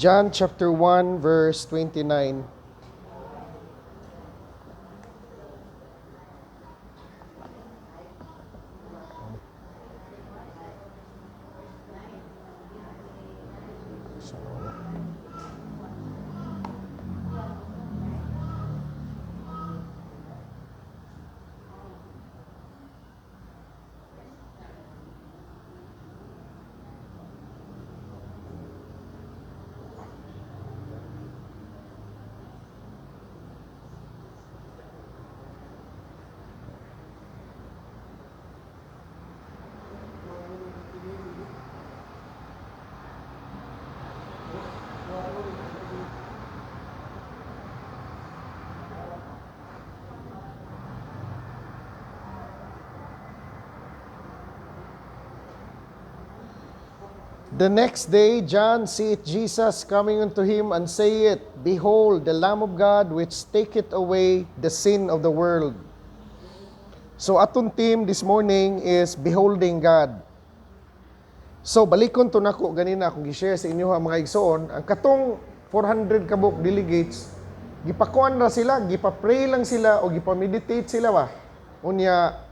John chapter 1 verse 29. The next day, John seeth Jesus coming unto him, and saith, Behold, the Lamb of God, which taketh away the sin of the world. So, atong theme this morning is Beholding God. So, balikon to nako ganina akong gi-share sa inyo mga igsoon. Ang katong 400 kabuk delegates, gipakuan na sila, gipapray lang sila, o gipameditate sila ba? Unya,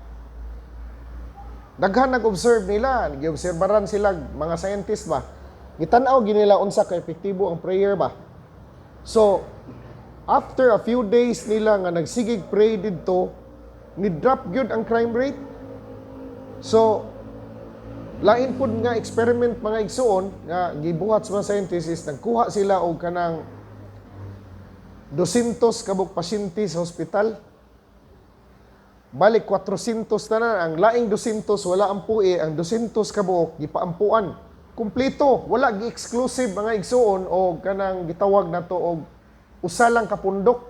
daghan nag-observe nila, gi-obserbaran sila mga scientist ba. Gitanaw ginila unsa ka epektibo ang prayer ba. So after a few days nila nga nagsigig pray didto, ni drop gyud ang crime rate. So lain pud nga experiment mga igsuon nga gibuhat sa mga scientists is nagkuha sila og kanang 200 kabuk pasyente sa hospital. Balik 400 tanan, ang laing 200 wala ampuy, ang 200 kabuok gipaampuan. Kumpleto, wala gi-exclusive mga igsuon o kanang gitawag nato og usa lang ka pundok.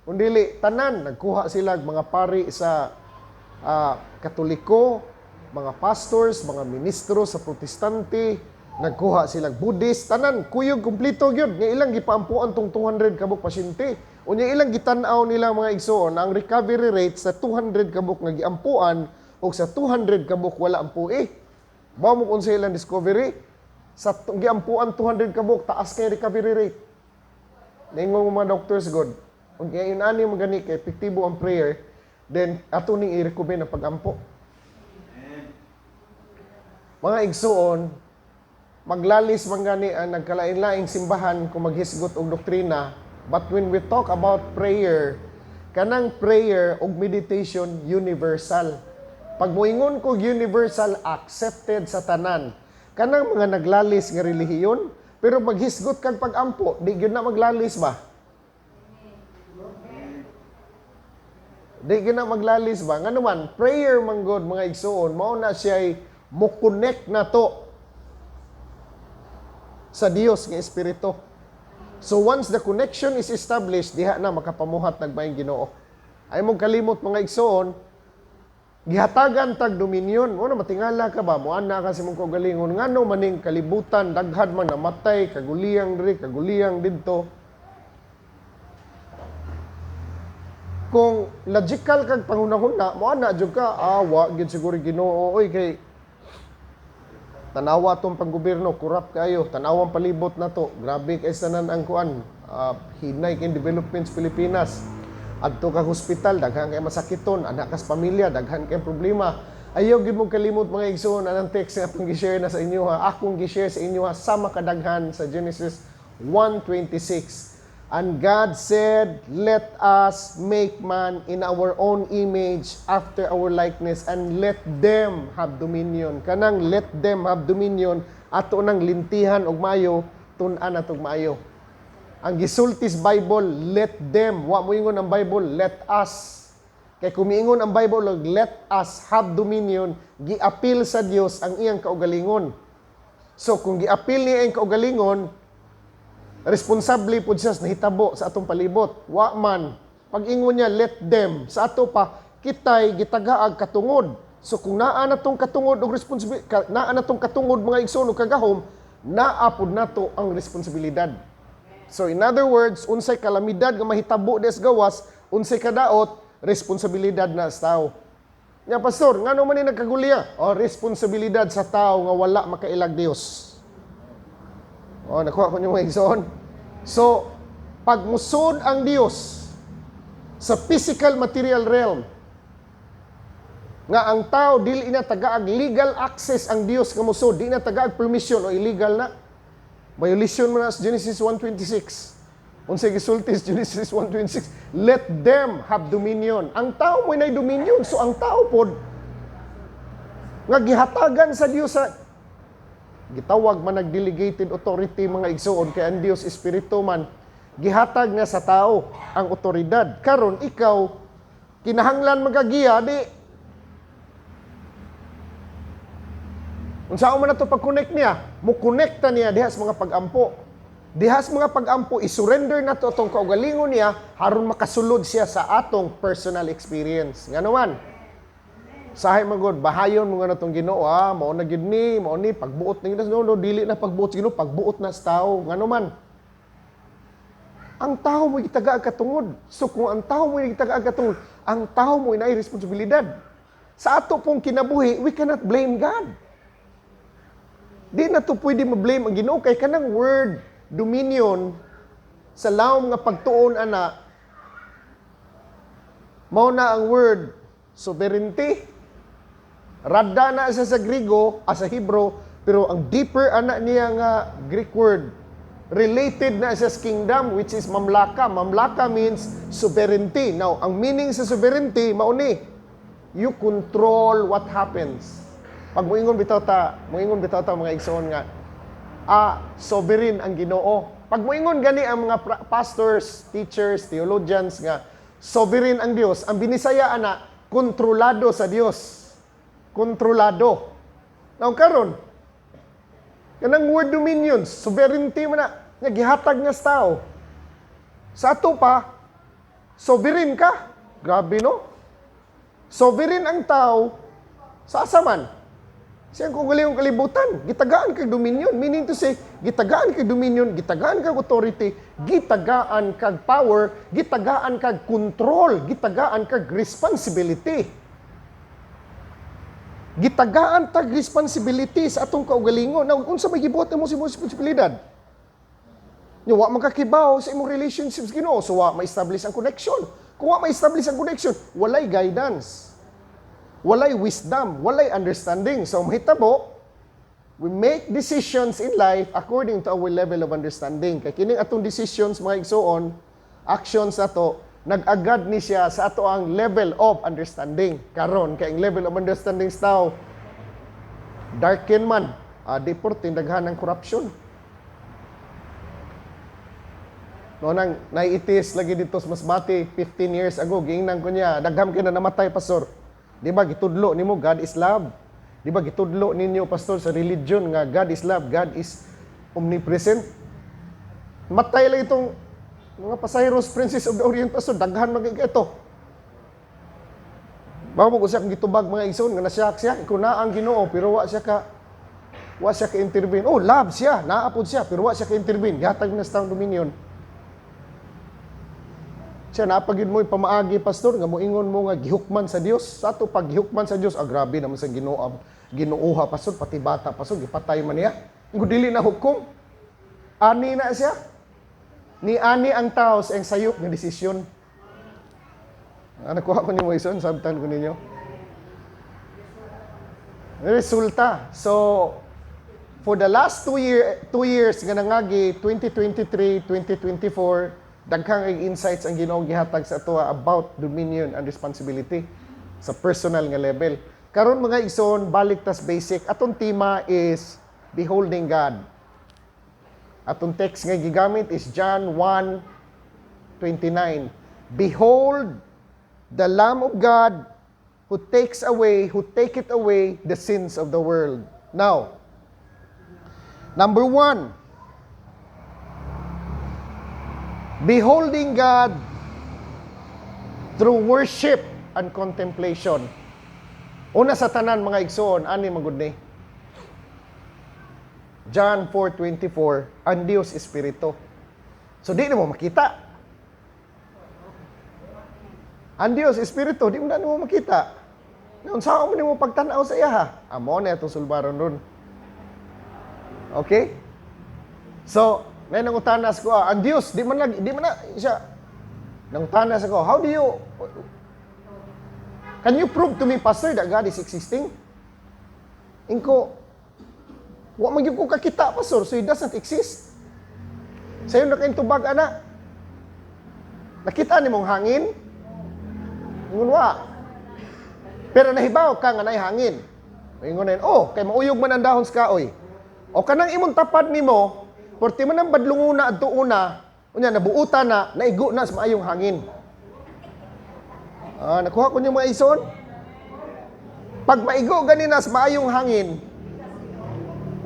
Undili tanan nagkuha sila mga pari sa Katoliko, mga pastors, mga ministro sa Protestante, nagkuha sila Buddhist, tanan kuyog kumpleto gyud nga ilang gipaampuan tong 200 kabuk pasyente. Unya ilang gitanaw nila mga igsoon ang recovery rate sa 200 kabuk nga giampuan o sa 200 kabuk wala ampuy. Mao mo unsa ilang discovery sa giampuan 200 kabuk taas kay recovery rate. Ningon mga doctors god. Unya inani man gani kay epektibo ang prayer, then ato ning i-recommend ang pagampo. Mga igsoon, maglalis man gani ang nagkalain-laing simbahan kung maghisgot og doktrina. But when we talk about prayer, kanang prayer og meditation universal. Pag moingon ko universal, accepted sa tanan. Kanang mga naglalis nga relihiyon, pero maghisgot kag pagampo, di gyud na maglalis ba? Di gyud na maglalis ba? Nga naman, prayer man god mga igsoon, mao na siya mo connect na to sa Dios nga Espiritu. So once the connection is established, diha na makapamuhat nagmaayong Ginoo. Ay mong kalimot mga igsoon, gihatagan tag dominion. Mo na matingala ka ba? Moana ka sa mong kaugalingon ngano maning kalibutan daghan man namatay, kaguliyang diri, kaguliyang didto. Kung logical kag panghunahuna, moana jud ka, wa gyud siguro Ginoo oy kay tanawa tong panggobyerno, corrupt kayo, tanawang palibot na to, grabe kay sanan ang kuan, hinay kay developments Pilipinas. Adto ka hospital, daghan kay masakiton, anak kas pamilya, daghan kay problema. Ayaw gid mo kalimot mga igsoon anang text nga akong gi-share na sa inyo ha. Akong gi-share sa inyo ha, sama kadaghan sa Genesis 1:26. And God said, let us make man in our own image after our likeness and let them have dominion. Kanang let them have dominion ato nang lintihan og maayo, tun-an atog maayo. Ang gisultis Bible, let them. Wa mo ingon ang Bible, let us. Kay kumiingon ang Bible og let us have dominion, giapil sa Dios ang iyang kaugalingon. So kung giapil niya ang kaugalingon, responsable po siya na hitabo sa atong palibot. Wa man. Pag ingon niya, let them. Sa ato pa, kitay gitagaag katungod. So kung naa na tong katungod og responsibilidad, naa na tong katungod mga igsoon og kagahom, naapod nato ang responsibilidad. So in other words, unsay kalamidad nga mahitabo des gawas, unsay kadaot, responsibilidad na sa tao. Nya pastor, ngano man ni nagkaguliya? O responsibilidad sa tao nga wala makailag Dios. O, nakuha ko niyo mga igsoon. So, pag musod ang Dios sa physical material realm, nga ang tao dili na tagaag legal access ang Dios nga musod, di na tagaag permission o illegal na. Violation mo na sa Genesis 1:26. Unsay gisulti sa Genesis 1:26, let them have dominion. Ang tao mo nay dominion, so ang tao pod nga gihatagan sa Dios sa gitawag man nag-delegated authority mga igsoon kay ang Dios espiritu man gihatag na sa tao ang otoridad. Karon ikaw kinahanglan magagiya di unsa man nato pag-connect niya, mo konekta niya dihas mga pag-ampo. Dihas mga pag-ampo i-surrender nato atong kaugalingon niya aron makasulod siya sa atong personal experience. Ngano man? Sahay magod bahayon mo nga natong Ginoo, mao na gid ni, mao ni pagbuot ni Ginoo, no, dili na pagbuot sa Ginoo, pagbuot na sa tao. Ngano man? Ang tao mo gitaga katungod. So kung ang tao mo gitaga katungod, ang tao mo inay responsibilidad. Sa ato pong kinabuhi, we cannot blame God. Di na to pwede ma-blame ang Ginoo kay kanang word dominion sa lawom nga pagtuon ana mao na ang word sovereignty. Radda na siya sa Grigo, sa Hebrew, pero ang deeper ana niya nga Greek word related na siya sa kingdom which is mamlaka. Mamlaka means sovereignty. Now, ang meaning sa sovereignty mao ni you control what happens. Pag moingon bitaw ta mga igsoon nga sovereign ang Ginoo. Pag moingon gani ang mga pastors, teachers, theologians nga sovereign ang Dios, ang binisaya ana kontrolado sa Dios. Kontrolado. Now karon kanang word dominion, sovereignty man na nga gihatag nga sa tao. Sa ato pa sovereign ka. Grabe no? Sovereign ang tao sa asaman. Siyang kung galingong kalibutan, gitagaan kag dominion. Meaning to say, gitagaan kag dominion, gitagaan kag authority, gitagaan kag power, gitagaan kag control, gitagaan kag responsibility. Gitagaan tag responsibility sa atong kaugalingon. Now, unsa may gibuhat mo sa imong responsibilidad? Nya wa makakibaw sa imong relationships Ginoo, so wa ma-establish ang connection. Kung wa ma-establish ang connection, walay guidance. Walay wisdom, walay understanding. So, mahitabo, we make decisions in life according to our level of understanding. Kaya kining atong decisions, mga igsoon, actions ato, nag-agad ni siya sa ato ang level of understanding. Karon kay ang level of understanding sa tao, darken man, deportin, daghan ng corruption. No, nang naiitis lagi dito sa Masbate, 15 years ago, giingnan ko niya, dagham kay na namatay, pastor. Di ba gitudlo nimo God is love? Di ba gitudlo ninyo pastor sa religion nga God is love, God is omnipresent? Matay lang itong mga Pasairos, Princess of the Orient, pastor, daghan magig ito. Bawo mo ko siya gitubag mga igsoon nga nasyak siya, kung na ang Ginoo pero wa siya ka intervene. Oh, love siya, naapod siya pero wa siya ka intervene. Gihatag na sa dominion. Siya napagid mo pamaagi pastor nga moingon mo nga gihukman sa Dios. Sa ato pag gihukman sa Dios, grabe naman sa Ginooha pastor, pati bata pastor gipatay man niya. Ngo dili na hukom. Ani na siya. Ni ani ang tao sa sayop nga desisyon. Nakuha ko ni Moison, sabtan ko ninyo. Resulta. So for the last 2 years nga nangagi 2023, 2024 daghang insights ang Ginoo gihatag sa ato about dominion and responsibility sa personal nga level. Karon mga igsoon, balik tas basic. Atong tema is beholding God. Atong text nga gigamit is John 1:29. Behold the Lamb of God who taketh away the sins of the world. Now, number 1, beholding God through worship and contemplation. Una sa tanan mga igsoon, ani magud ni. John 4:24, ang Dios Espiritu. So di mo makita. Ang Dios Espiritu, di mo na mo makita. Unsa mo nimo pagtan-aw sa iya ha? Amo na itong sulbaron ron. Okay? So, may nangutanas ko, ang Diyos, di man na siya. Nangutanas ako, how do you, can you prove to me, Pastor, that God is existing? Inko, wa man gyud ko kakita, Pastor, so He doesn't exist. Sayo na kayong tubag, anak. Nakita ni mong hangin? Ingon wa. Pero nahibaw ka nga nay hangin. Ingon na oh, kay mauyog man ang dahon sa kaoy. O kanang imong tapad nimo, porti man ang badlunguna adto una, unya nabuuta na, naigo na sa maayong hangin. Nakuha ko niyo mga ison. Pag maigo ganina sa maayong hangin,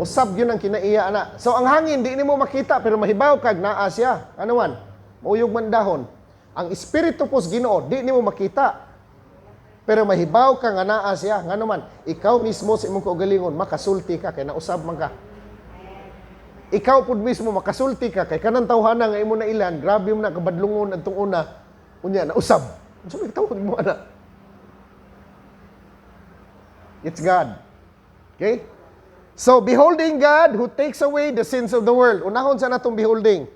usab yun ang kinaiya, ana. So ang hangin di nimo makita pero mahibaw kag naa siya. Ano man? Mauyog man dahon. Ang espiritu pos Ginoo di nimo makita. Pero mahibaw ka nga naa siya. Ngano man? Ikaw mismo sa imong kaugalingon makasulti ka kay nausab man ka. Ikaw pud mismo makasulti ka kay kanang tawhana nga imo na ilan, grabe mo na kabadlungon adtong una. Unya nausab. Unsa may tawag mo ana? It's God. Okay? So, beholding God who takes away the sins of the world. Unahon sa natong beholding.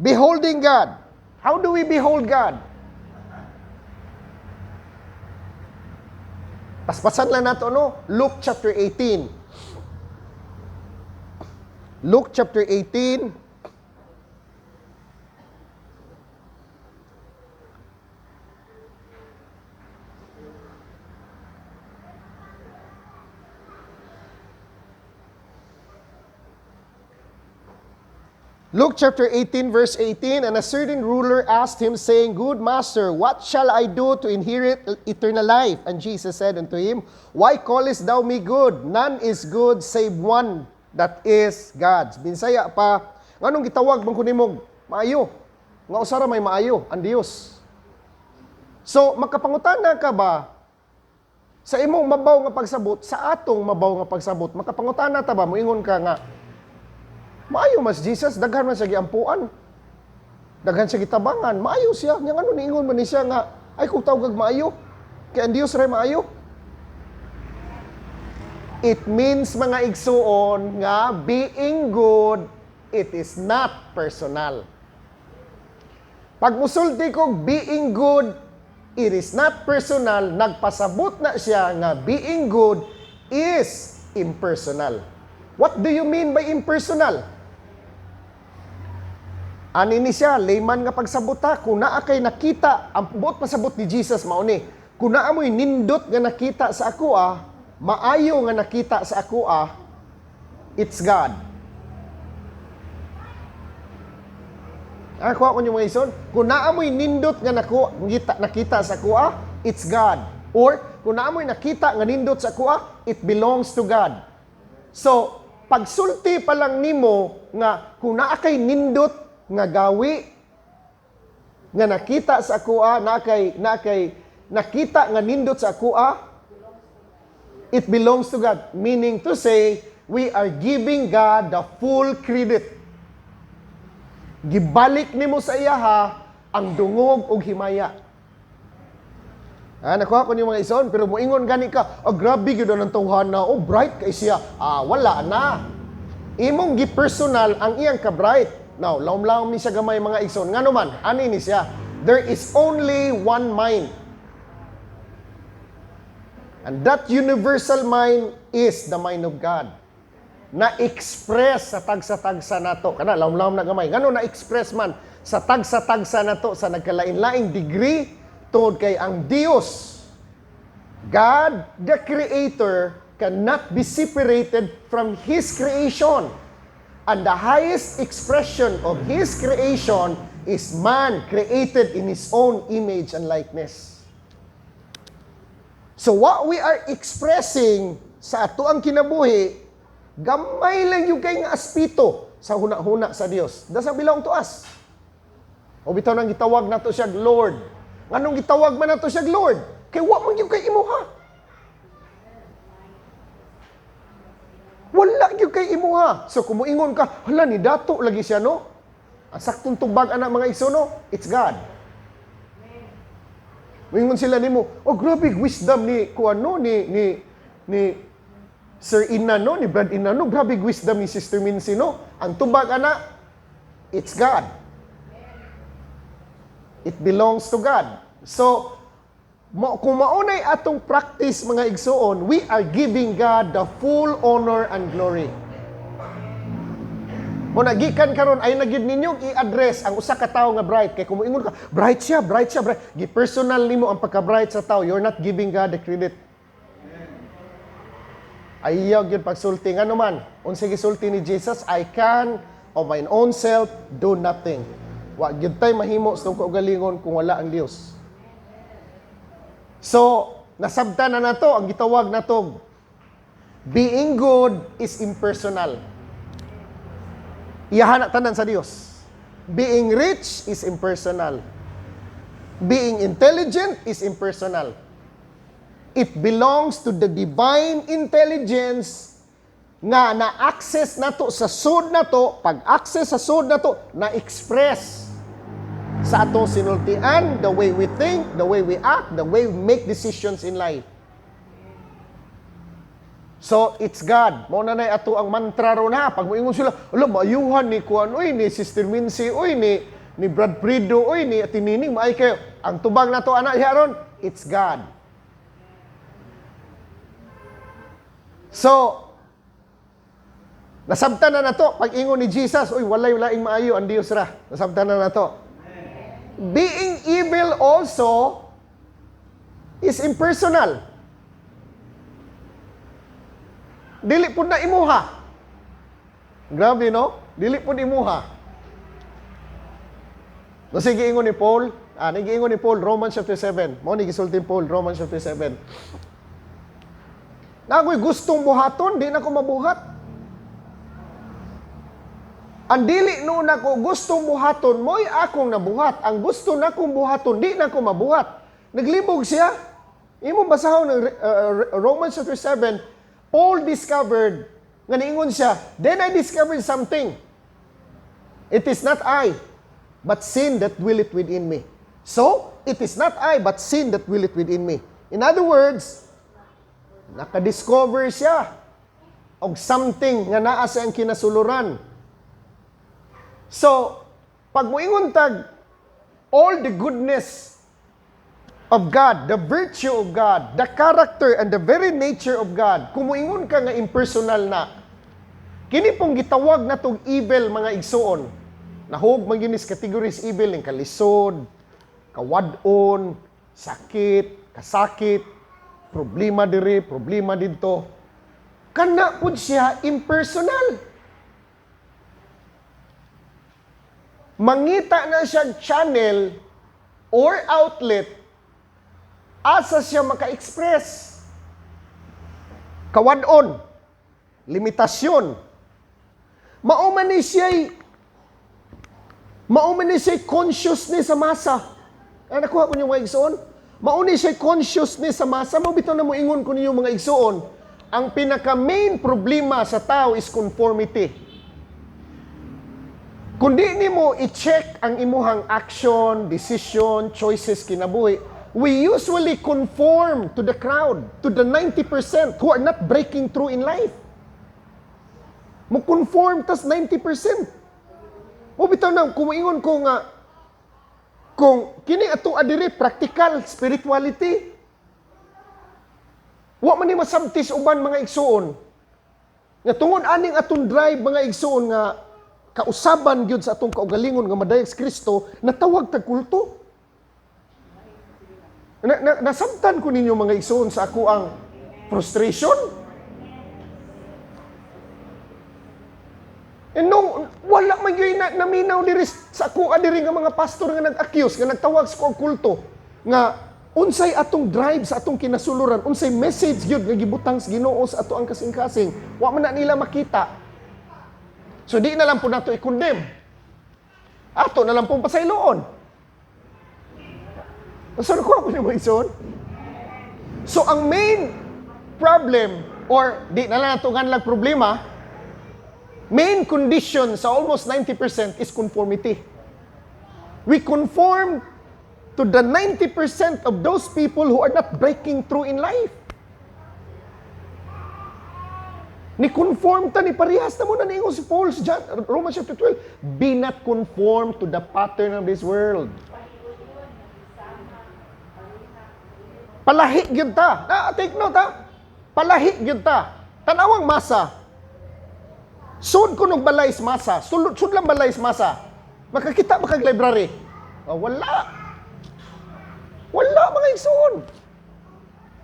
Beholding God. How do we behold God? Paspasan lang nato, no? Luke chapter 18. Luke chapter 18. Luke chapter 18, verse 18, and a certain ruler asked him, saying, Good master, what shall I do to inherit eternal life? And Jesus said unto him, Why callest thou me good? None is good save one, that is God. Binsaya pa, nganong gitawag bang kunimog? Maayo. Nga usara may maayo, ang Dios. So, makapangutana ka ba sa imong mabaw nga pagsabot, sa atong mabaw nga pagsabot, makapangutana ta ba, moingon ka nga, maayo mas Jesus, daghan man sa giampuan. Daghan sa gitabangan, maayo siya. Nya ano niingon man ni siya nga, ay kung tawag maayo, kay ang Dios ray maayo. It means mga igsuon nga being good, it is not personal. Pag musulti ko being good, it is not personal, nagpasabot na siya nga being good is impersonal. What do you mean by impersonal? Ani ni siya, layman nga pagsabuta, kung naa kay nakita, ang buot pasabot ni Jesus mauni, kung naa mo'y nindot nga nakita sa ako maayo nga nakita sa ako it's God. Kuha ko niyo mga ison, kung naa mo'y nindot nga nakita sa ako it's God. Or, kung naa mo'y nakita nga nindot sa ako it belongs to God. So, pagsulti pa lang nimo nga kung naa kay nindot nga gawi nga nakita sa akoa nakita nga nindot sa akoa it belongs to God, meaning to say we are giving God the full credit. Gibalik nimo sa iya ang dungog ug himaya. Nakuha ko niyo mga ison, pero moingon gani ka, grabe gyud ang tawhana, bright kay siya. Wala na. Imong gi-personal ang iyang ka-bright. Now, laom-laom ni siya gamay mga ison. Ngano man, ani ni siya. There is only one mind. And that universal mind is the mind of God. Na-express sa tagsa-tagsa nato. Kana, laom-laom na gamay. Ngano na-express man sa tagsa-tagsa nato sa nagkalain-laing degree tungod kay ang Dios, God, the Creator, cannot be separated from His creation. And the highest expression of His creation is man created in His own image and likeness. So what we are expressing sa ato ang kinabuhi, gamay lang yung kay nga aspito sa huna-huna sa Dios. Doesn't belong to us. O bitaw nang gitawag nato siya Lord. Anong gitawag man nato siya Lord? Kay wa man yung kay imuha. Wala yung kay imuha. So kumuingon ka, hala ni dato lagi siya no? Ang saktong tubag anak mga iso no? It's God. Muingon sila nimo, grabe wisdom ni kuano ni Sir Inano, ni Brad Inano, grabe wisdom ni Sister Mincy, no? Ang tubag, ana, it's God. It belongs to God. So, kung maunay atong practice, mga igsoon, we are giving God the full honor and glory. Kung nagikan karon ay nagid ninyong i-address ang usa ka tawo nga bright, kay kung moingon ka, bright siya, bright. Gi-personal nimo ang pagka-bright sa tawo, you're not giving God the credit. Ayaw gyud pagsulti nga naman. Unsa gisulti ni Jesus, I can of mine own self do nothing. Wa gyud tay mahimo sa kaugalingon kung wala ang Dios. So, nasabtan na nato ang gitawag nato, being good is impersonal. Iyahan tanan sa Dios. Being rich is impersonal. Being intelligent is impersonal. It belongs to the divine intelligence nga na-access nato sa sud nato, pag-access sa sud nato, na-express sa atong sinultian, the way we think, the way we act, the way we make decisions in life. So, it's God. Mao na ato ang mantra ro na. Pag moingon sila, maayuhan ni Kuan, ni Sister Mincy, ni Brad Prido, ni Atinining, maay kayo. Ang tubag nato ana ron, it's God. So, nasabtan na nato pag ingon ni Jesus, walay laing maayo ang Dios ra. Nasabtan na nato. Being evil also is impersonal. Dili pud na imuha. Grabe, no? Dili pud imuha. No, sige ingon ni Paul, nagiingon ni Paul, Romans chapter 7. Mao ni gisulti Paul, Romans chapter 7. Na ako'y gustong buhaton, di na ko mabuhat. Ang dili noon ako gustong buhaton, mo'y akong nabuhat. Ang gusto na kong buhaton, di na ko mabuhat. Naglibog siya. Imo basahon ng Romans chapter 7, Paul discovered, nga niingon siya, then I discovered something. It is not I, but sin that willeth within me. So, it is not I, but sin that willeth within me. In other words, nakadiscover siya og something nga naa sa ang kinasuluran. So, pag moingon tag all the goodness of God, the virtue of God, the character and the very nature of God, kung moingon ka nga impersonal na, kini pong gitawag na tong evil, mga igsoon. Nahog maginis categories evil ng kalisod, kawadon, sakit, kasakit, problema diri, problema dito. Kana pud siya impersonal. Mangita na siya channel or outlet asa siya maka-express. Kawadon, limitasyon. Mauman ni siya'y consciousness sa masa. Nakuha ko niyo mga igsoon? Mauni siya consciousness sa masa. Mabitaw na mo ingon ko ninyo mga igsoon. Ang pinaka-main problema sa tao is conformity. Kung di ni mo i-check ang imuhang action, decision, choices kinabuhi, we usually conform to the crowd, to the 90% who are not breaking through in life. Mo conform tas 90%. Mabitaw na, kumaingon ko nga, kung kini atong adiri practical spirituality, wa man ni masabtis uban mga igsoon nga tungod aning atong drive mga igsoon nga kausaban gyud sa atong kaugalingon nga madayeg sa Kristo, natawag tag kulto. Nasabtan ko ninyo mga igsoon sa ako ang frustration. And no, wala man yun naminaw diri sa ako adiri nga mga pastor nga nag-accuse, nga nagtawag sa kulto, nga unsay atong drive sa atong kinasuluran, unsay message gyud nga gibutang sa Ginoo sa ato ang kasing-kasing, wa man na nila makita. So di na lang po nato i-condemn. Ato na lang pong pasayloon. So nakuha ko niyo mga igsoon? So ang main problem, or di na lang nato lang problema, main condition sa almost 90% is conformity. We conform to the 90% of those people who are not breaking through in life. Ni conform ta ni parehas na mo na niingon si Paul sa Romans chapter 12. Be not conformed to the pattern of this world. Palahi gyud ta. Take note ha. Palahi gyud ta. Tanawang masa. Sud ko nung balay sa masa. Sud lang balay sa masa. Makakita ba kag library? Wala. Wala mga igsoon.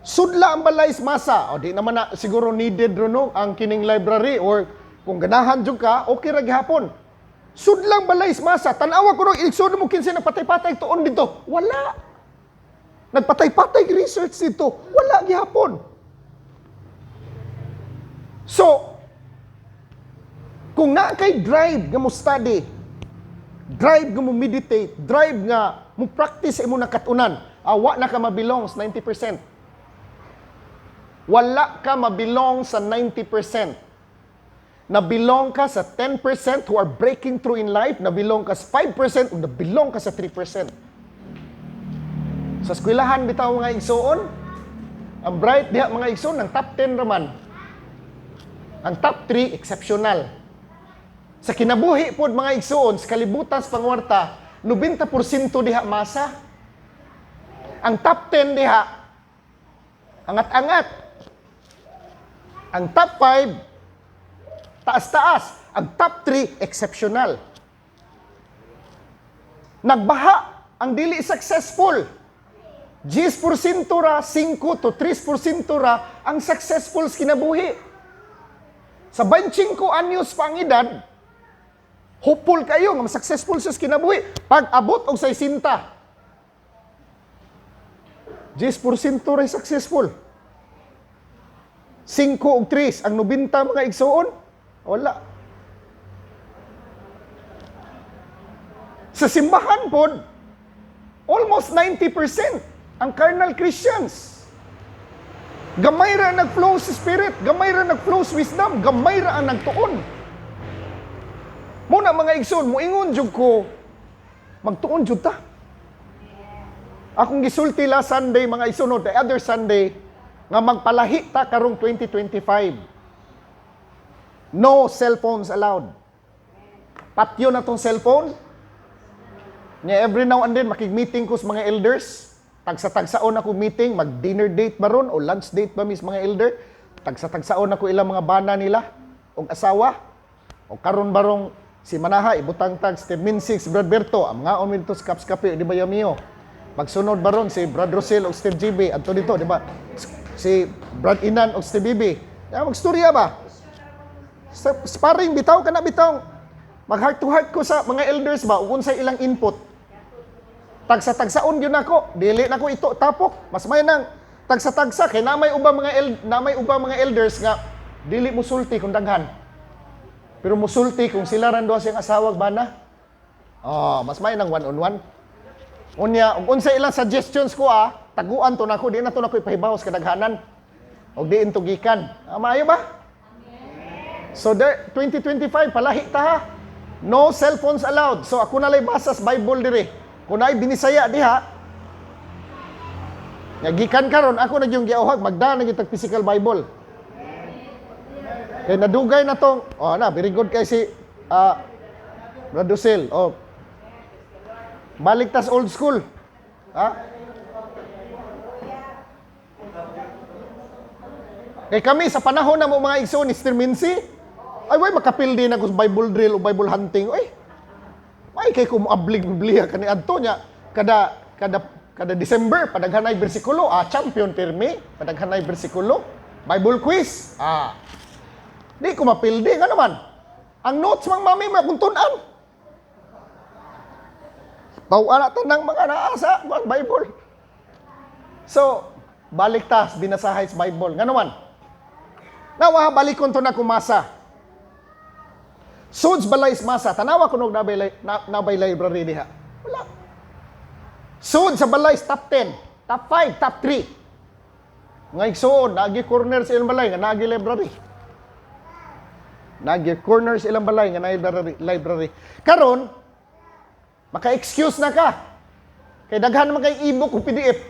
Sudla ang balay sa masa. Di naman na siguro needed ron no, ang kining library or kung ganahan jud ka, okay ra gihapon. Sudlang balay sa masa. Tanawa ko nung igsoon mo kinsa na patay-patay tuon dito. Wala. Nagpatay-patay research dito. Wala gihapon. So, kung na kay drive nga mo study, drive nga mo meditate, drive nga mo practice imo nakatunan, awa na ka mabilong sa 90%. Wala ka mabilong sa 90%. Nabilong ka sa 10% who are breaking through in life, nabilong ka sa 5%, o nabilong ka sa 3%. Sa eskwelahan bitaw mga igsoon, ang bright diha mga igsoon, ang top 10 raman. Ang top 3, exceptional. Sa kinabuhi pod mga igsoon, sa kalibutan sa pangwarta, 90% diha masa. Ang top 10 diha, angat-angat. Ang top 5, taas-taas. Ang top 3, exceptional. Nagbaha ang dili successful. 10% ra, 5 to 3% ra ang successful sa kinabuhi. Sa 25 anyos pa ang edad, hopeful kayo nga successful sa kinabuhi. Pag abot og 60, 10% ray successful. 5 o 3, ang 90 mga igsoon, wala. Sa simbahan pod, almost 90% ang carnal Christians. Gamay ra nag-flow sa spirit, gamay ra nag-flow sa wisdom, gamay ra ang nagtuon. Muna mga igsoon, moingon jud ko, magtuon jud ta. Akong gisulti last Sunday mga igsoon, the other Sunday, nga magpalahi ta karong 2025. No cellphones allowed. Patyo na tong cellphone. Nya every now and then makig-meeting ko sa mga elders. Tagsa-tagsaon ako meeting, mag-dinner date ba ron o lunch date ba mis mga elder. Tagsa-tagsaon ako ilang mga bana nila og asawa. O karon barong si Manaha ibutang tag Steve Minsix, Brad Berto, ang mga omin to sa Kapi, di ba yamiyo? Magsunod ba ron si Brad Rosel o Steve GB adto dito, di ba? Si Brad Inan o Steve Bibi. Magstorya ba? Sparring, bitaw ka na bitaw. Mag-heart to heart ko sa mga elders ba, kung sa ilang input. Tagsa-tagsaon yun ako. Dili na ko ito tapok. Mas may nang tagsa-tagsa. Kaya namay ubang mga elders nga, dili musulti kung daghan. Pero musulti kung sila ran doon siyang asawag bana. Mas may nang one-on-one. Unya, kung sa ilang suggestions ko taguan to nako, di na to nako ipahibaw sa kadaghanan. Og di intugikan. Maayo ba? So there, 2025 palahi ta ha. No cellphones allowed. So ako na lay basa sa Bible diri. Kung ay binisaya diha, gikan karon ako na yung giawhag magda na gitag physical Bible. Kay nadugay na tong, very good kay si Brother Sil. Balik tas old school. Kay kami sa panahon na mo mga igsoon ni Mr. Mincy, ay way makapildi na ko sa Bible drill o Bible hunting. Ay kay ko moablig-bliya kani adto nya kada December padaghanay bersikulo, champion pirmi, padaghanay bersikulo, Bible quiz. Di ko mapildi nga naman. Ang notes mang mami makuntunan. Pawala tanang mga naasa ang Bible. So, balik tas binasahay sa Bible. Nga naman. Nawa balikon to na kumasa. Suds balay sa masa. Tanawa ko nung nabay library diha. Wala. Suds sa balay sa top 10, top 5, top 3. Nga igsoon, nagi corner sa ilang balay nga nagi library. Nagi corner sa ilang balay nga nagi library. Karon, maka-excuse na ka. Kay daghan man kay e-book o PDF.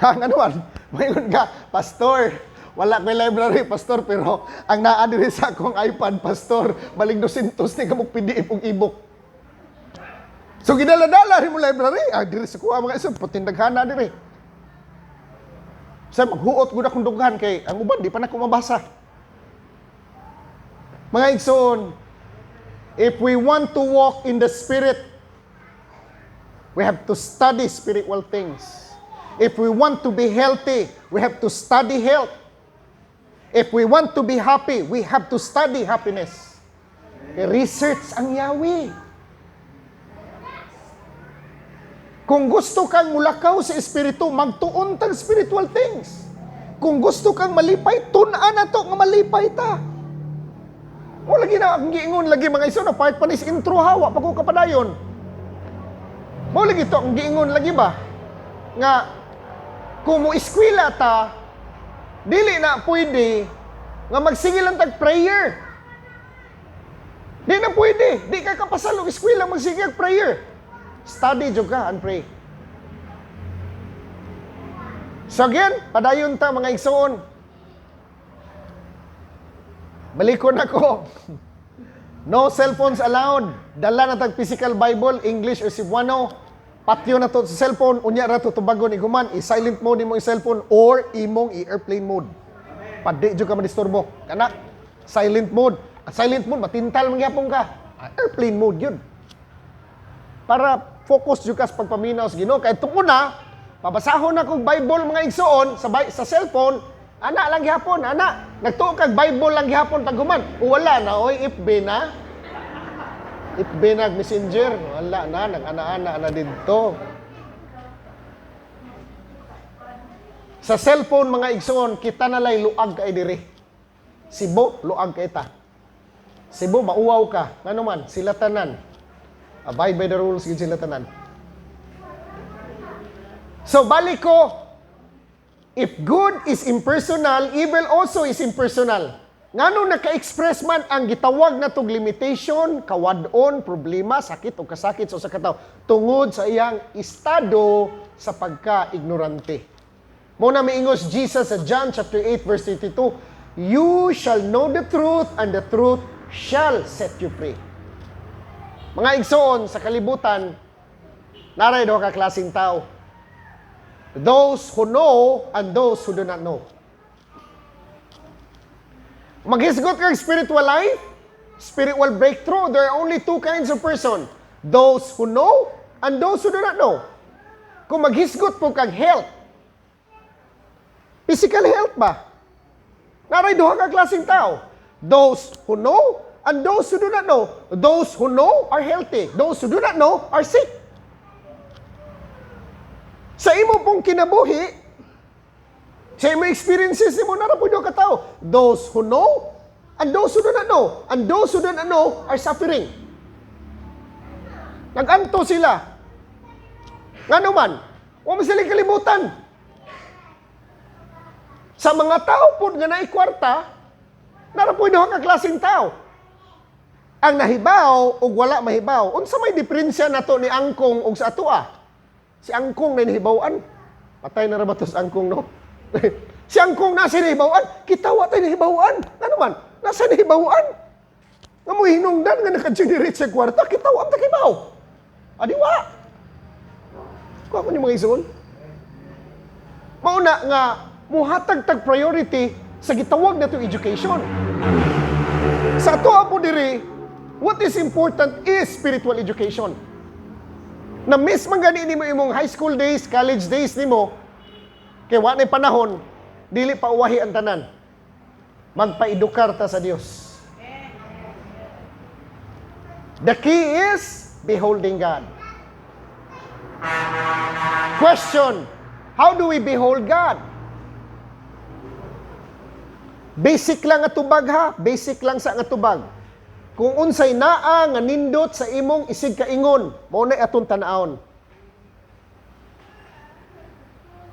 Nga naman, mayroon ka, pastor, Wala ko'y library, pastor, pero ang naa diri sa akong iPad, pastor, balig 200 ni kamog PDF og ebook. So gidala-dala rin mo library. Diri sa kuha mga iso, putindaghana diri. Sa maghuot gud akong dughan kay ang uban di pa na ko mabasa. Mga igsoon, if we want to walk in the Spirit, we have to study spiritual things. If we want to be healthy, we have to study health. If we want to be happy, we have to study happiness. Research ang Yahweh. Kung gusto kang mulakaw sa Espiritu, magtuon tang spiritual things. Kung gusto kang malipay, tun-an na to nga malipay ta. O lagi na, ang giingon lagi mga iso, na part pa nis intro hawa, pag ko kapadayon. Mo lagi to, ang giingon lagi ba? Nga, kung mo eskwela ta, dili na pwede nga magsigilan tag prayer. Di na pwede. Di ka kapasalong eskwela magsigil prayer. Study jud ka and pray. So again, padayon ta mga igsoon. Balikon ako. No cellphones allowed. Dala na tag physical Bible, English or Cebuano. Patyo na to sa cellphone, unya ra to tubagon iguman, i-silent mode mo yung cellphone or imong i-airplane mode. Padi jud ka madisturbo. Kana silent mode. At silent mode matintal man gyapon ka. Airplane mode yun. Para focus jud ka sa pagpaminaw sa Ginoo kay tunguna, pabasahon na kog Bible mga igsoon sa cellphone, ana lang gyapon, ana. Nagtuo kag Bible lang gyapon pag human. Wala na oy FB na. FB messenger, wala na, nag-ana-ana na dito. Sa cellphone mga igsoon, kita na lay luag kay diri. Sibo, luag kay ta. Sibo, mauwaw ka. Nga naman, sila tanan. Abide by the rules, yun sila tanan. So, balik ko, if good is impersonal, evil also is impersonal. Ngano naka-express man ang gitawag na tog limitation, kawadon, problema, sakit o kasakit sa katawo tungod sa iyang estado sa pagka-ignorante. Muna miingos Jesus sa John chapter 8 verse 32, you shall know the truth and the truth shall set you free. Mga igsoon sa kalibutan, naray do ka klaseng tao. Those who know and those who do not know. Maghisgot kang spiritual life, spiritual breakthrough, there are only two kinds of person. Those who know and those who do not know. Kung maghisgot po kang health, physical health ba? Naray duha ka klaseng tao. Those who know and those who do not know. Those who know are healthy. Those who do not know are sick. Sa imo pong kinabuhi, sa imo experiences mo na po ka tao. Those who know and those who do not know. And those who do not know are suffering. Nag-anto sila. Nga naman, huwag mo silang kalimutan. Sa mga tao po nga naikwarta, narapoy na ka klaseng tao. Ang nahibaw o wala mahibaw, unsa may diferensya na to ni Angkong o sa atua? Si Angkong na nahibawan. Patay na rabatos Angkong, no? Si Angkong nasa nahibawan, kita wa tayo nahibawan. Ano man? Nasa nahibawan. Nga mo hinungdan nga naka-generate sa kwarta, kita wa ang takibaw. Adiwa. Kuha ko niyo mga ison. Mauna nga, muhatag-tag priority sa gitawag na ito education. Sa ato po diri, what is important is spiritual education. Na miss man gani nimo imong high school days, college days nimo, kay wa na panahon, dili pa uwahi ang tanan. Magpaedukar ta sa Dios. The key is beholding God. Question, how do we behold God? Basic lang nga tubag ha, basic lang sa nga tubag. Kung unsay naa nga nindot sa imong isig kaingon, mao na atong tan-awon.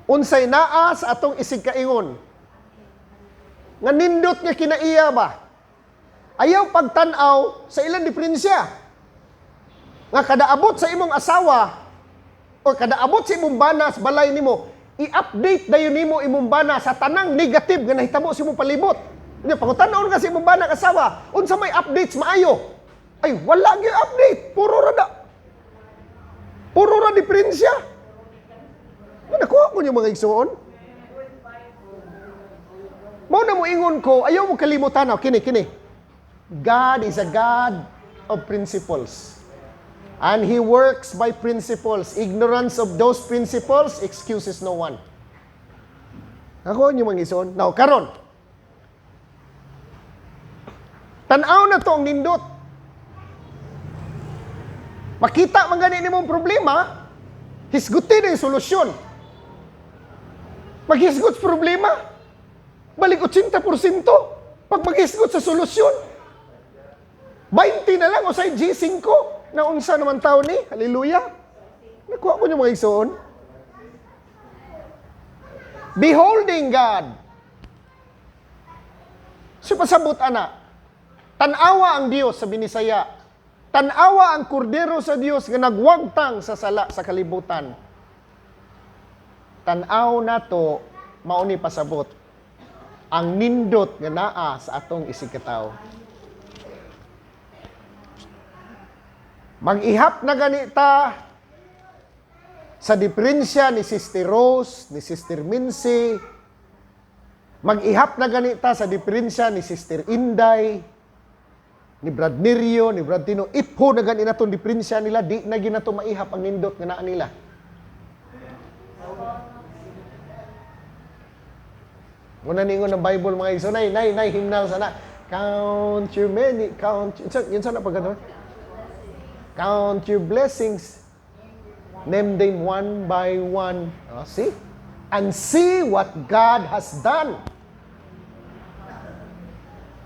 Unsay naa sa atong isig kaingon. Nga nindot nga kinaiya ba? Ayaw pagtan-aw sa ilang diferensya. Nga kadaabot sa imong asawa o kadaabot sa imong bana sa balay nimo, i-update dayon nimo imong bana sa tanang negative nga nahitabo sa imong palibot. Nya pangutan-on ka sa imong bana kasawa, unsa may updates maayo? Ay wala gyud update, puro ra diferensya. Nakuha ko yung mga igsuon. Mao na mo ingon ko, ayaw mo kalimutan na, kini. God is a God of principles. And He works by principles. Ignorance of those principles excuses no one. Nakuha niyo mga igsuon. Now, karon. Tanaw na to ang nindot. Makita man gani nimong problema, hisgutin ang solusyon. Maghisgot sa problema, balik 80%. Pag maghisgot sa solusyon, 20 na lang o sa G5 na unsa naman tao ni. Hallelujah. Nakuha ko yung mga igsoon. Beholding God. So pasabot ana, tanawa ang Dios sa binisaya. Tanawa ang kordero sa Dios nga nagwagtang sa sala sa kalibutan. Tanaw na to, mauni pasabot, ang nindot nga naa sa atong isigkataw. Mag-ihap na ganita sa diferensya ni Sister Rose, ni Sister Mincy. Mag-ihap na ganita sa diferensya ni Sister Inday, ni Brad Nerio, ni Brad Tino. Ipo na ganina itong diferensya nila, di na ginato maihap ang nindot nga naa nila. Muna ningon ng Bible mga igso, nay, himnal sana. Count your many, yun sana pagkataon. Count your blessings. Name them one by one. Oh, see? And see what God has done.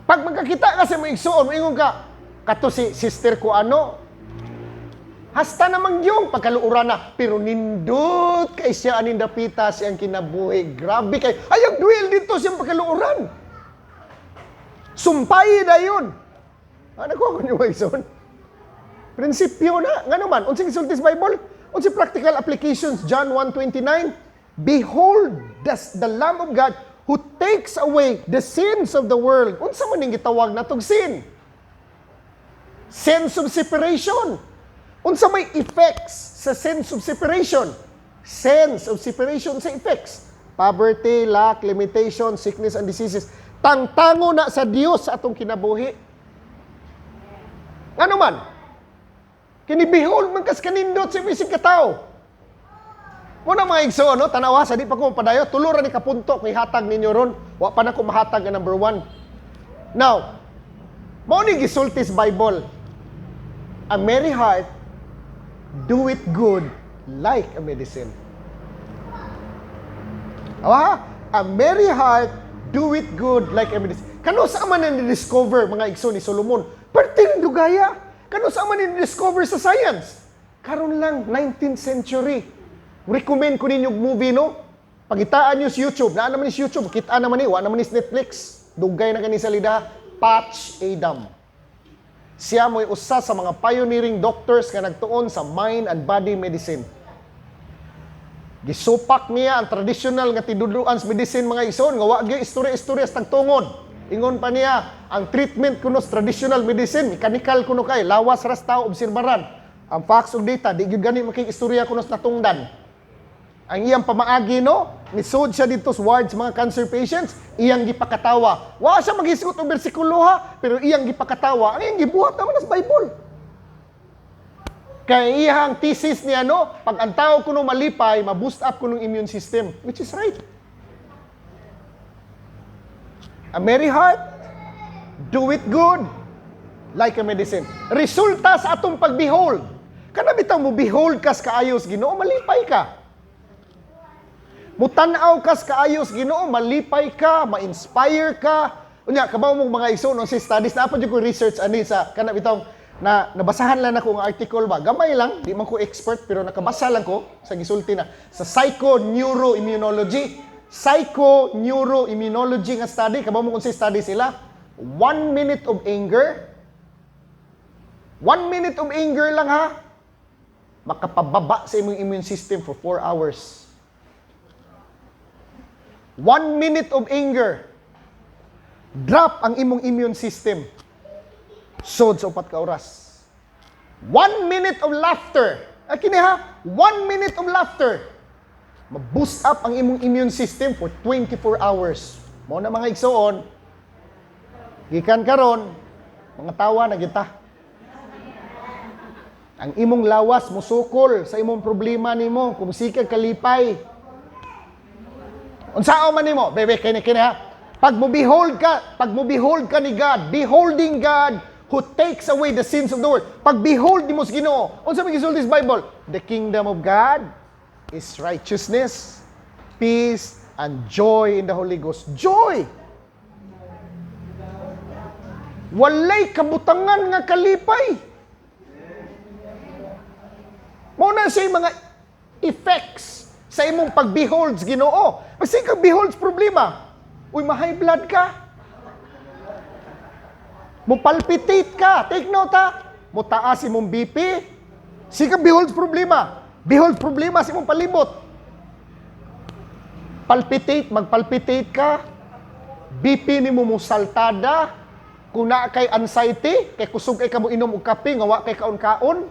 Pag magkakita ka sa mga igsoon, ingon ka, kato si sister ko ano, hasta namang yung pagkaluuran na, pero nindot kay siya aning dapita siyang kinabuhi. Grabe kay, ayag duel dito siyang pagkaluuran. Sumpay na yun. Ano ko yung mga igsoon? Prinsipyo na. Nga naman, unsing isultis Bible, unsing practical applications, John 1:29, behold, the Lamb of God who takes away the sins of the world. Unsa man ning gitawag natong sin? Sense of separation. Unsa may effects sa sense of separation? Sense of separation sa effects. Poverty, lack, limitation, sickness and diseases. Tangtango na sa Dios sa atong kinabuhi. Ano man? Kinibihol man kas kanindot sa bisig katao. Muna mga igso, no? Tanawa, sa di pa ko padayo, tuluran ni kapuntok, may hatag ninyo ron. Wa pa na ko mahatag ang number 1. Now, mo ni gisultis Bible. A merry heart do it good like a medicine. Awa, a merry heart do it good like a medicine. Kano sa man ni-discover mga igso ni Solomon? Parte ng dugaya. Kano sa man ni-discover sa science? Karon lang, 19th century. Recommend ko ninyo movie, no? Pagitaan nyo sa YouTube. Na naman is YouTube. Kita naman ni. Wa naman is Netflix. Dugay na kani sa lida. Patch Adam. Siya mo'y usa sa mga pioneering doctors nga nagtuon sa mind and body medicine. Gisupak niya ang traditional nga tidudluan sa medicine mga ison. Nga wa gyud istorya-istorya sa tagtungod. Ingon pa niya, ang treatment kuno sa traditional medicine, mechanical kuno kay, lawas ras tao obserbaran. Ang facts ug data, di gyud gani makikistorya kuno sa natungdan. Ang iyang pamaagi, no? Nisod siya dito sa wards mga cancer patients, iyang gipakatawa. Wa siya maghisgot og bersikulo ha, pero iyang gipakatawa. Ang iyang gibuhat naman sa Bible. Kaya iyang thesis niya, no? Pag ang tao kuno malipay, ma-boost up kuno immune system. Which is right. A merry heart, do it good, like a medicine. Resulta sa atong pag-behold. Kana bitaw mo behold kas kaayos Ginoo, malipay ka. Mutanaw kas kaayos Ginoo, malipay ka, ma-inspire ka. Unya kabaw mo mga igsoon si studies na pa jud ko research ani sa kana bitaw na nabasahan lang ako nga article ba. Gamay lang, di man ko expert pero nakabasa lang ko sa gisulti na sa psychoneuroimmunology. Psychoneuroimmunology nga study, kabaw mo kung si study sila. 1 minute of anger. 1 minute of anger lang ha. Makapababa sa imong immune system for 4 hours. 1 minute of anger, drop ang imong immune system. Sod sa 4 ka oras. 1 minute of laughter. Kini ha, 1 minute of laughter. Ma-boost up ang imong immune system for 24 hours. Mao na mga igsoon, gikan karon, mga tawa na kita. Ang imong lawas musukol sa imong problema nimo kung sikag kalipay. Unsao man nimo, bebe kini ha. Pag mo behold ka ni God, beholding God who takes away the sins of the world. Pag behold nimo sa Ginoo, unsa may gisulti sa Bible? The kingdom of God is righteousness, peace, and joy in the Holy Ghost. Joy! Walay kabutangan nga kalipay. Muna sa mga effects sa imong pag-behold sa Ginoo. Kasi kag-behold problema, uy, ma-high blood ka. Mo-palpitate ka. Take note ha. Mo-taas imong BP. Sige, behold problema. Behold problema sa imong palibot. Palpitate, magpalpitate ka. BP ni mo saltada. Kung na kay anxiety, kay kusog kay kamo inom og kape, nga wa kay kaon-kaon.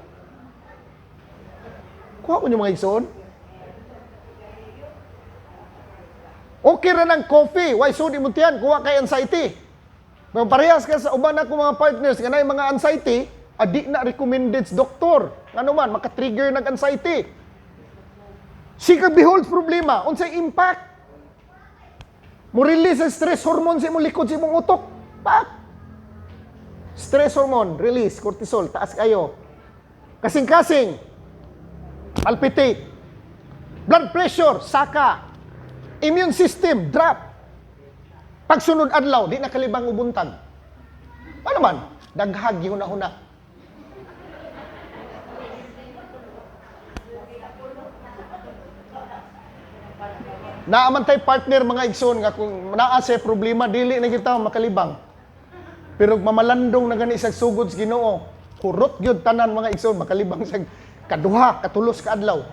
Kuha ko niyo mga igsoon. Okay ra ng coffee, why sudi mo tiyan, kuha kay anxiety. Mga parehas ka sa uban ako mga partners, nga na mga anxiety, adi na recommended sa doktor. Ano man, maka-trigger ng anxiety. Sige, behold problema. Unsay impact? Mo release ang stress hormone sa imong likod, sa imong utok. Pak! Stress hormone, release, cortisol, taas kayo. Kasing-kasing, palpitate. Blood pressure, saka. Immune system, drop. Pagsunod adlaw, di nakalibang ubuntag. Ano man? Daghag, huna-huna. Naamantay partner mga igsoon nga kung naa sa problema dili na kita makalibang. Pero mamalandong na gani sa sugod sa Ginoo, kurot gyud tanan mga igsoon makalibang sa kaduha, katulos ka adlaw.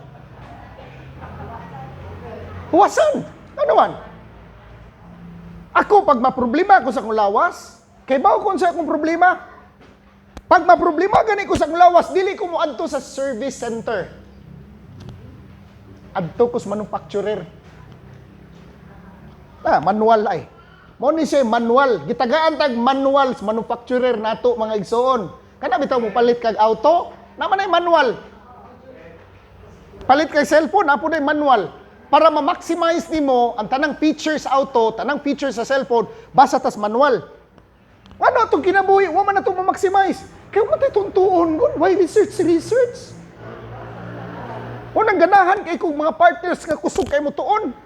Huwasan. Ano man? Ako pag maproblema ako sa akong lawas, kay bawo kon sa akong problema. Pag maproblema gani ko sa akong lawas, dili ko mo adto sa service center. Adto ko sa manufacturer. Manual ay. Mo ni siya manual. Gitagaan tag manual sa manufacturer nato mga igsoon. Kana bitaw mo palit kag auto, naman ay manual. Palit kag cellphone, apo na manual. Para ma-maximize nimo ang tanang features sa auto, tanang features sa cellphone, basta tas manual. Ano itong kinabuhi? Wa man na itong ma-maximize. Kaya mo tayo tuntuon. Why research? Unang ganahan kay kong mga partners nga kusog kay mo tuon.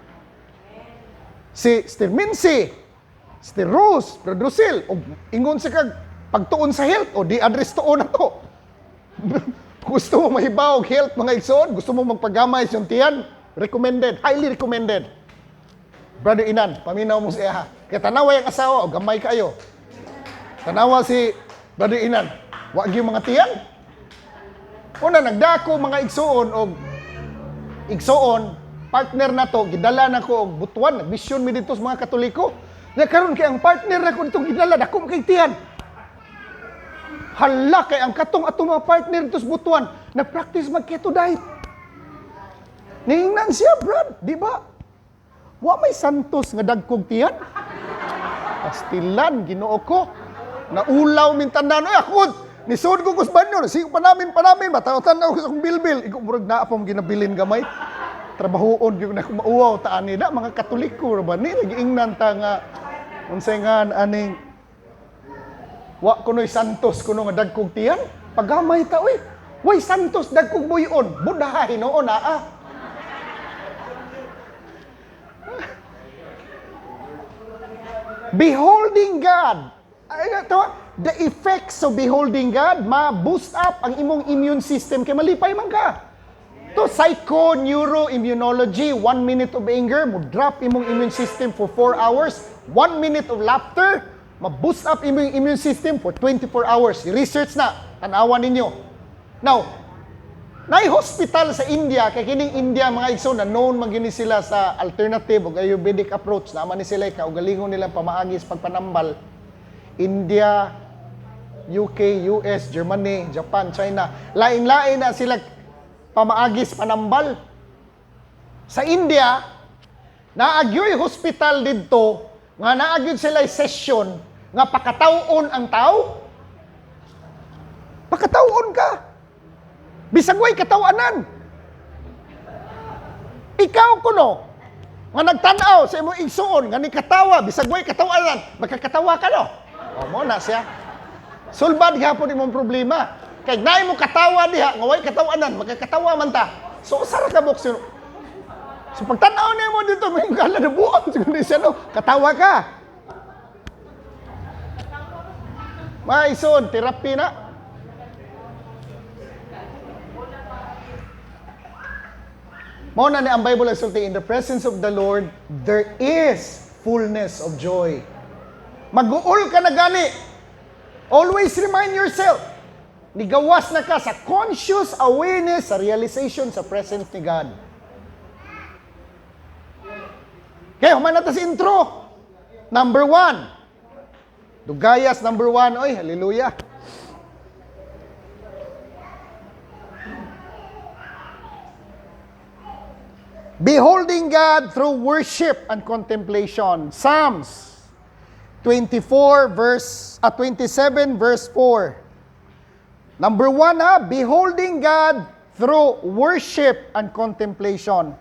Si Mincy, si Rose, Producil, o ingon sa kag pagtuon sa health, o di address tuon na to. Gusto mo mahibaw health mga igsoon, gusto mo magpagamay yung tiyan, recommended, highly recommended. Brother Inan, paminaw mo siya ha. Kaya tanawa yung asawa, o gamay kayo. Tanawa si Brother Inan, wag yung mga tiyan. Una, nagdako mga igsoon, partner na to, gidala na ko og butuan, nagmisyon mi dito sa mga Katoliko. Nga karon kay ang partner na ko ditong gidala, dako kay tiyan. Hala kay ang katong atong mga partner dito sa butuan, nag-practice mag-keto diet. Ningnan siya, Brad, di ba? Wa may santos nga dagkog tiyan. Pastilan, Ginoo ko. Naulaw min tandaan, ay ako, nisod ko kusbanyo, sige pa namin, matautan ako sa akong bilbil. Ikaw murag na apong ginabilin gamay. Trabahoon yung na kumauwaw taan nila mga Katoliko ba ni lagi ingnan ta nga unsay nga aning wa kunoy santos kuno nga dagkog tiyan pagamay ta oy way santos dagkog buyon Buddha Hinoon naa beholding God ay to the effects of beholding God ma-boost up ang imong immune system kay malipay man ka. To psycho-neuroimmunology, 1 minute of anger, mo drop imong immune system for 4 hours. 1 minute of laughter, ma-boost up imong immune system for 24 hours. I-research na, tanawan ninyo. Now, Naay hospital sa India, kay kining India mga igsoon, na known magini sila sa alternative o Ayurvedic approach, naman ni sila kaugalingon nilang pamaagis pagpanambal. India, UK, US, Germany, Japan, China, lain-lain na sila pamaagis panambal. Sa India, naagyoy hospital didto nga naagyoy sila session nga pakatawon ang tao. Pakatawon ka. Bisag way katawanan. Ikaw kuno nga nagtan-aw sa imong igsuon nga ni katawa bisag way katawanan, makakatawa ka no. O mo na siya. Sulbad gyapon imong problema. Kay naay mo katawa diha nga way katawanan, makakatawa man ta. So usara ka bokso. So pagtan-aw nimo dito may gala na buot siguro siya no, katawa ka. Maison, therapy na. Mao na ni ang Bible nagsulti, in the presence of the Lord, there is fullness of joy. Mag-uol ka na gani. Always remind yourself, nigawas na ka sa conscious awareness, sa realization, sa presence ni God. Okay, human na ta sa intro. Number 1. Dugayas, number 1. Oy, hallelujah. Beholding God through worship and contemplation. Psalms 27 verse 4. Number 1 beholding God through worship and contemplation.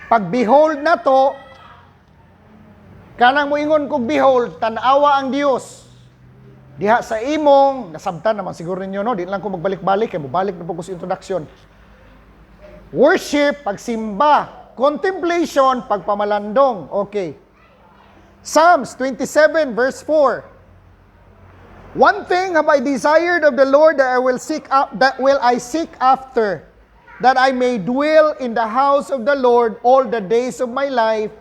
Pag behold na to, kanang moingon kog behold, tanawa ang Dios. Diha sa imong, nasabtan naman siguro ninyo, no? Di lang ko magbalik-balik, kaya mabalik na po ko sa introduction. Worship, pagsimba. Contemplation, pagpamalandong. Okay. Psalms 27 verse 4. One thing have I desired of the Lord that I seek after, that I may dwell in the house of the Lord all the days of my life,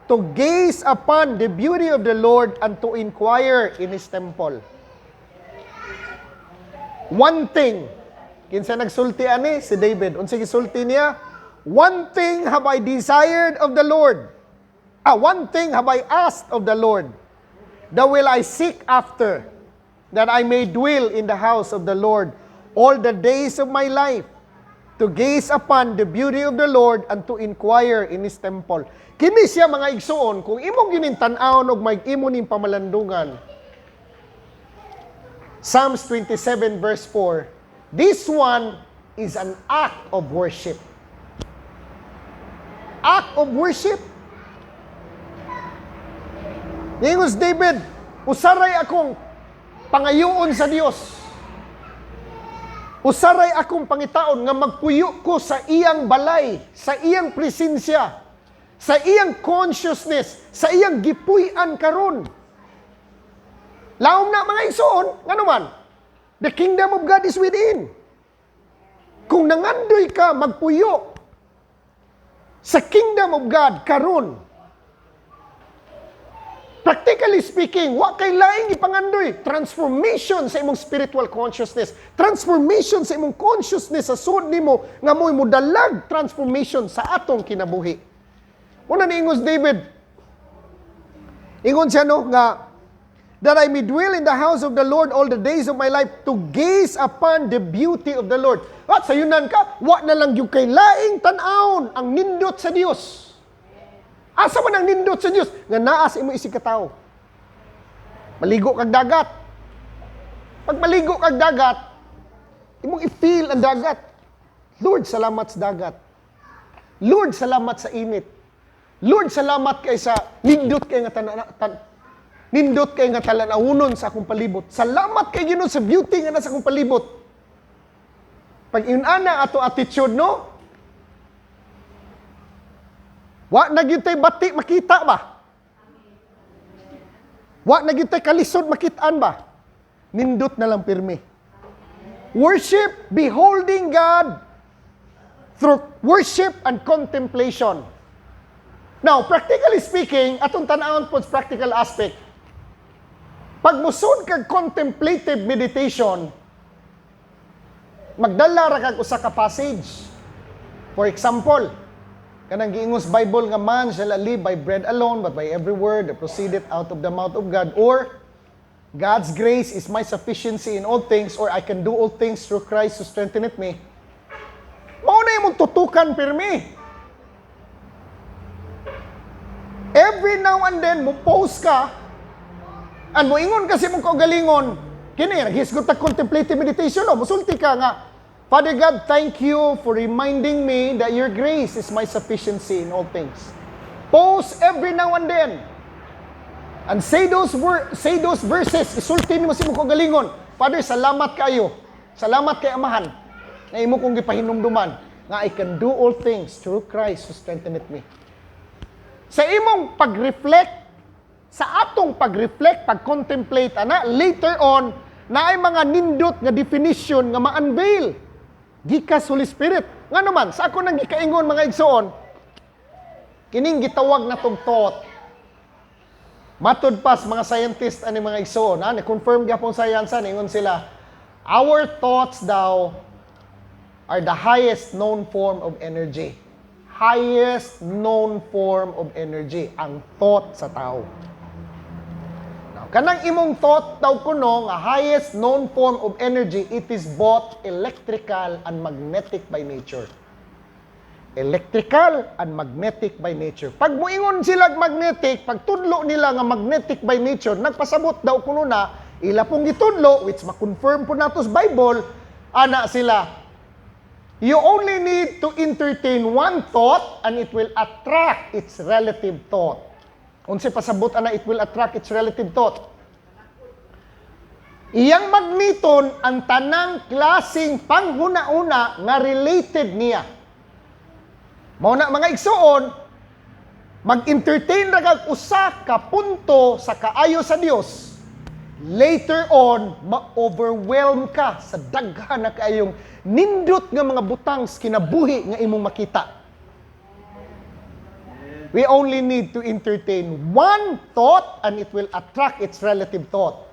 to gaze upon the beauty of the Lord and to inquire in His temple. One thing, kinsa nagsulti ani si David, unsa gisulti niya? One thing have I desired of the Lord. One thing have I asked of the Lord, that will I seek after, that I may dwell in the house of the Lord all the days of my life, to gaze upon the beauty of the Lord and to inquire in His temple. Kini siya mga igsuon, kung imong ginintan-aon og may imo ning pamalandungan. Psalms 27 verse 4. This one is an act of worship. Act of worship. Ngingos David, usaray akong pangayoon sa Dios. Usaray akong pangitaon nga magpuyo ko sa iyang balay, sa iyang presensya, sa iyang consciousness, sa iyang gipuy-an karon. Laom na mga igsoon, nga naman, the kingdom of God is within. Kung nangandoy ka, magpuyo sa kingdom of God karon. Practically speaking, wa kay laing ipangandoy, transformation sa imong spiritual consciousness, transformation sa imong consciousness sa sud nimo nga mo'y modalag transformation sa atong kinabuhi. Una ni ingos David, ingon siya no nga, that I may dwell in the house of the Lord all the days of my life, to gaze upon the beauty of the Lord. At sayunan ka, wa na lang yung kay laing tan-aon ang nindot sa Dios. Asa man ang nindot sa Dios nga naas imo isig katao. Maligo kag dagat. Pag maligo kag dagat, imong i-feel ang dagat. Lord, salamat sa dagat. Lord, salamat sa init. Lord, salamat kay sa nindot kay nga nindot kay nga talanawunon sa akong palibot. Salamat kay Ginoo sa beauty nga nasa akong palibot. Pag inana ato attitude no, wa na gyud tay bati makita ba? Wa na gyud tay kalisod makitaan ba? Nindot na lang pirmi. Worship, beholding God through worship and contemplation. Now, practically speaking, atong tan-awon po sa practical aspect, pag musod kag contemplative meditation, magdala ra kag usa ka passage. For example, kanang giingos Bible nga man shall not live by bread alone, but by every word that proceedeth out of the mouth of God, or God's grace is my sufficiency in all things, or I can do all things through Christ who strengtheneth me. Mao na imong tutukan pirmi. Every now and then, mo post ka, and mo ingon kasi mong kaugalingon, kini, naghisgot na contemplative meditation, no? Musulti ka nga, Father God, thank you for reminding me that your grace is my sufficiency in all things. Post every now and then. And say those verses, isulti mo si mong kaugalingon, Father, salamat kayo. Salamat kay Amahan. Na imo kong gipahinumduman, nga I can do all things through Christ who strengtheneth me. Sa imong pag-reflect, sa atong pag-reflect, pag-contemplate, later on, na ay mga nindot nga definition nga ma-unveil. Gikas Holy Spirit. Nga naman, sa ako nang gikaingon mga igsoon, kining gitawag na tong thought. Matod pas mga scientist ani mga igsoon, na-confirm gyapon sa science, ningon sila, our thoughts daw are the highest known form of energy. Highest known form of energy, ang thought sa tao. Now, kanang imong thought daw kuno nga highest known form of energy, it is both electrical and magnetic by nature. Electrical and magnetic by nature. Pag muingon sila magnetic, pag tudlo nila nga magnetic by nature, nagpasabot daw kuno na ila pong gitudlo, which ma-confirm po nato sa Bible, ana sila, you only need to entertain one thought and it will attract its relative thought. Unsa pasabot ana it will attract its relative thought? Iyang magniton ang tanang klasing panghuna-una nga related niya. Mao na mga igsoon, mag-entertain ra kag usa ka punto sa kaayo sa Dios. Later on, ma-overwhelm ka sa daghan na kaayong nindot nga mga butang sa kinabuhi nga imong makita. We only need to entertain one thought and it will attract its relative thought.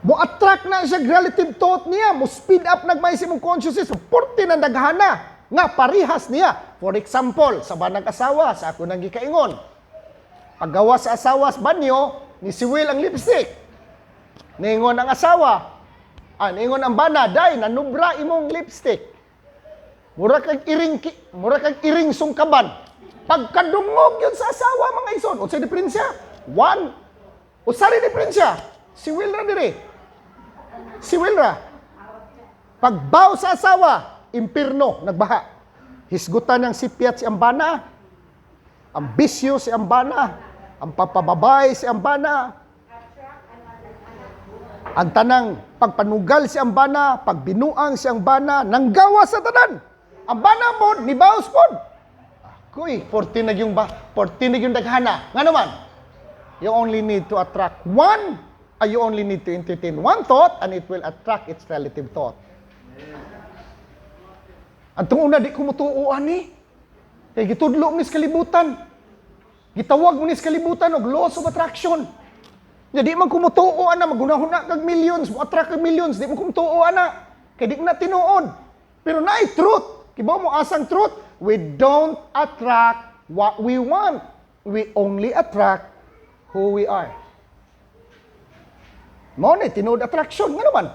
Mo-attract na siya relative thought niya, mo-speed up nagmay sa imong consciousness, porti na daghana nga parihas niya. For example, sa banag asawa, sa ako nang gikaingon, paggawa sa asawa sa banyo, ni Siwil ang lipstick. Ningon ang asawa, ningon ang bana, day, nanubra imong lipstick. Mura kag iring sungkaban. Pagkadungog yun sa asawa, mga ison. Unsay diferensya? One. Usari diferensya. Si Will ra dire. Si Will ra. Pagbaw sa asawa, impirno, nagbaha. Hisgutan ng sipyat si ambana. Ang bisyo si ambana. Ang papababay si ambana. Ang tanang pagpanugal si ambana, pagbinuang si ambana, nanggawa sa tanan. Ambana mo, ni Baos po. Kuy, 14 na yung daghana. Nga naman, you only need to attract one, you only need to entertain one thought and it will attract its relative thought. Antong una, di kumutuuan ni. Kaya gitudlo mo ni kalibutan. Gitawag mo ni kalibutan og laws of attraction. Di man kumutuuan na, magunahuna kag millions, mo attract kag millions, di man kumutuuan na. Kaya di na tinuod. Pero naay truth. Kibaw mo asang truth, we don't attract what we want. We only attract who we are. Mao ni tinuod attraction nga naman.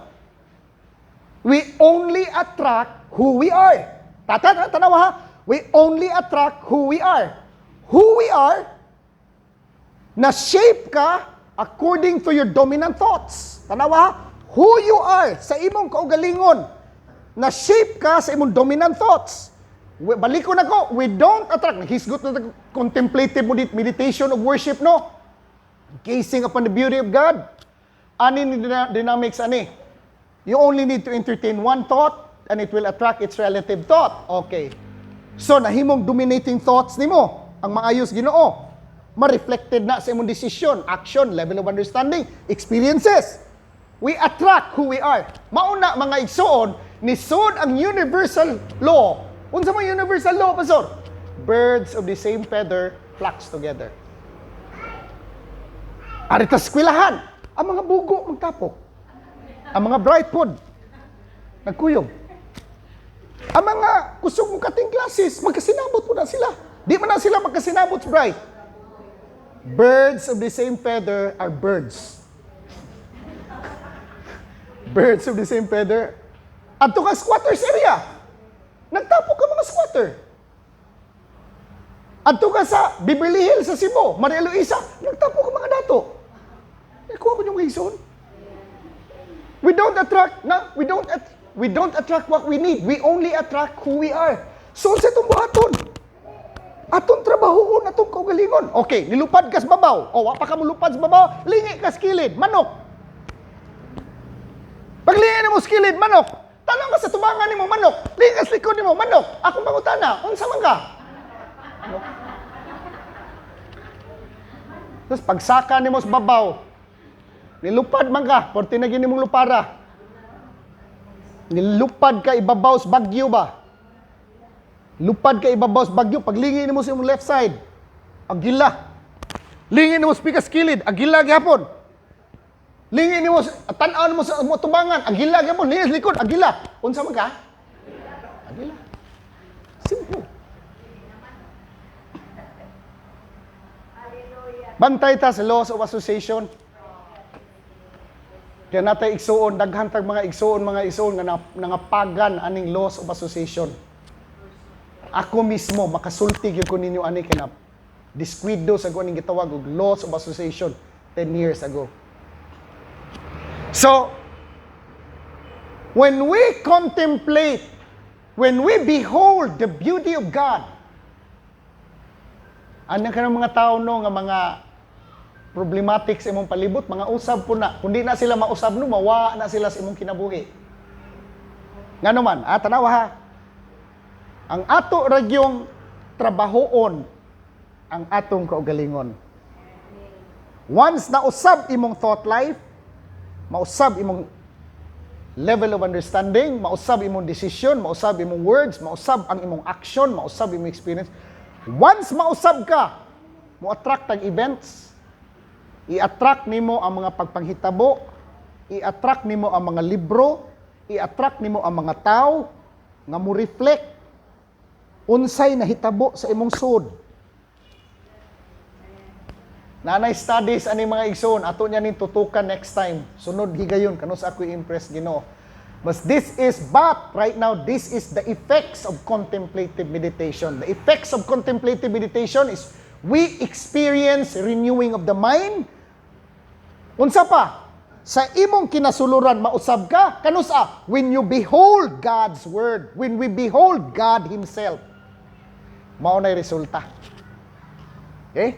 We only attract who we are. Tanawa ha? We only attract who we are. Who we are, na-shape ka according to your dominant thoughts. Tanawa ha? Who you are sa imong kaugalingon, na-shape ka sa imong dominant thoughts. Balik ko na ko, we don't attract. Hisgot na contemplative meditation of worship, no? Gazing upon the beauty of God. Ani ni dynamics, ani? You only need to entertain one thought and it will attract its relative thought. Okay. So, nahimong dominating thoughts nimo, ang maayos Ginoo, ma-reflected na sa imong decision, action, level of understanding, experiences. We attract who we are. Mauna, mga igsoon, nisod ang universal law. Unsa man universal law, Pastor? Birds of the same feather flocks together. Arita skwilahan, ang mga bugo magtapok. Ang mga bright pod. Nagkuyog. Ang mga kusog mong kating classes, magkasinabot mo na sila. Di man na sila magkasinabot, bright. Birds of the same feather are birds. Birds of the same feather. Adto ka squatters area. Nagtapok ka mga squatter. Adto ka sa Beverly Hills sa Cebu, Maria Luisa, nagtapok ka mga dato. Nakuha ko yung reason. We don't attract what we need. We only attract who we are. So sa itong buhaton, atong trabahoon, atong kaugalingon. Okay, nilupad ka sa babaw. O, wapa ka mo lupad sa babaw, lingi ka sa kilid, manok. Paglingi mo sa kilid, manok. Tanong ka sa tubangan ni mo, manok. Lingi ka sa likod ni mo, manok. Akong pangutana, unsa man ka? Manok. Tapos pagsaka ni mo sa babaw, nilupad man ka, porti na gini mong lupara. Nilupad ka ibabaw sa bagyo ba? Lupad ka ibabaw sa bagyo, paglingi mo sa imong left side, agila. Lingi mo sa pikas kilid, agila gyapon. Lingi mo, tan-aw mo sa mo tubangan, agila gyapon, lingi sa likod, agila. Unsa man ka? Agila. Simple. Bantay ta sa laws of association. Kaya natay igsuon, daghan tag mga igsuon nga nangapagan aning laws of association. Ako mismo makasulti gyud ko ninyo ani kay na disquido sa kuning gitawag og laws of association 10 years ago. So when we contemplate, when we behold the beauty of God, anang kanang mga tao no nga mga problematic sa imong palibot, mga usab po na. Kung di na sila mausab no, mawa na sila sa imong kinabuhi. Nga naman, tanawa ha. Ang ato ragyong trabahoon ang atong kaugalingon. Once na usab imong thought life, mausab imong level of understanding, mausab imong decision, mausab imong words, mausab ang imong action, mausab imong experience. Once mausab ka, mo attract ang events, i-attract nimo ang mga pagpanghitabo, i-attract nimo ang mga libro, i-attract nimo ang mga tao nga mo reflect unsay nahitabo sa imong sud. Nanay studies ani mga igsoon, ato niya ning tutukan next time. Sunod higayon kanus ako impress Ginoo. But right now, this is the effects of contemplative meditation. The effects of contemplative meditation is we experience renewing of the mind. Unsa pa? Sa imong kinasuluran, mausab ka. Kanusa? When you behold God's Word. When we behold God Himself. Mao na'y resulta. Okay?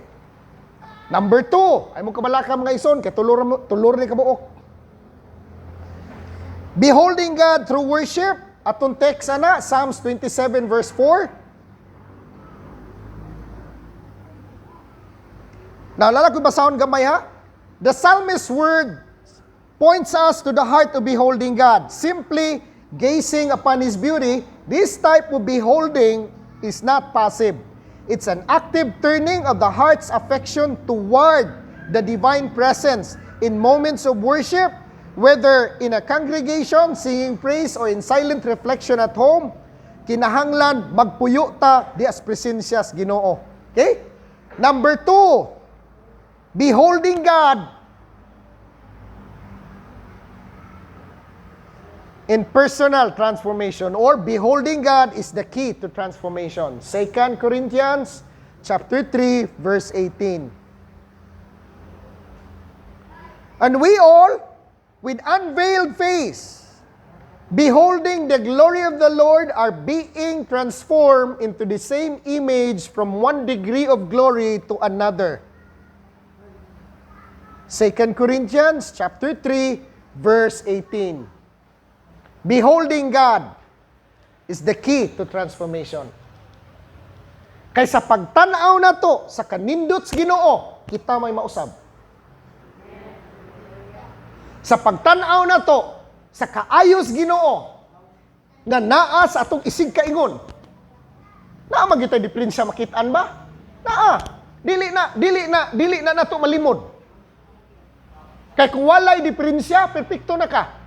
Number 2. Ay mo kabalaka mga ison. Kaya tulur ni kabuok. Beholding God through worship. Atong text ana, Psalms 27 verse 4. Naalala ko basahon gamay ha? The psalmist's word points us to the heart of beholding God. Simply gazing upon His beauty, this type of beholding is not passive. It's an active turning of the heart's affection toward the divine presence in moments of worship, whether in a congregation, singing praise, or in silent reflection at home. Kinahanglan magpuyo ta di as presensyas Ginoo. Okay? Number 2, beholding God in personal transformation, or beholding God is the key to transformation. 2 Corinthians chapter 3 verse 18. And we all, with unveiled face, beholding the glory of the Lord, are being transformed into the same image from one degree of glory to another. 2 Corinthians chapter 3 verse 18. Beholding God is the key to transformation. Kay sa pagtanaw na to sa kanindot sa Ginoo, kita may mausab. Sa pagtanaw na to sa kaayos Ginoo nga naa sa atong isig kaingon. Naa magitay diferensya makitaan ba? Naa. Dili na nato malimod. Kay kung walay diferensya, perfecto na ka.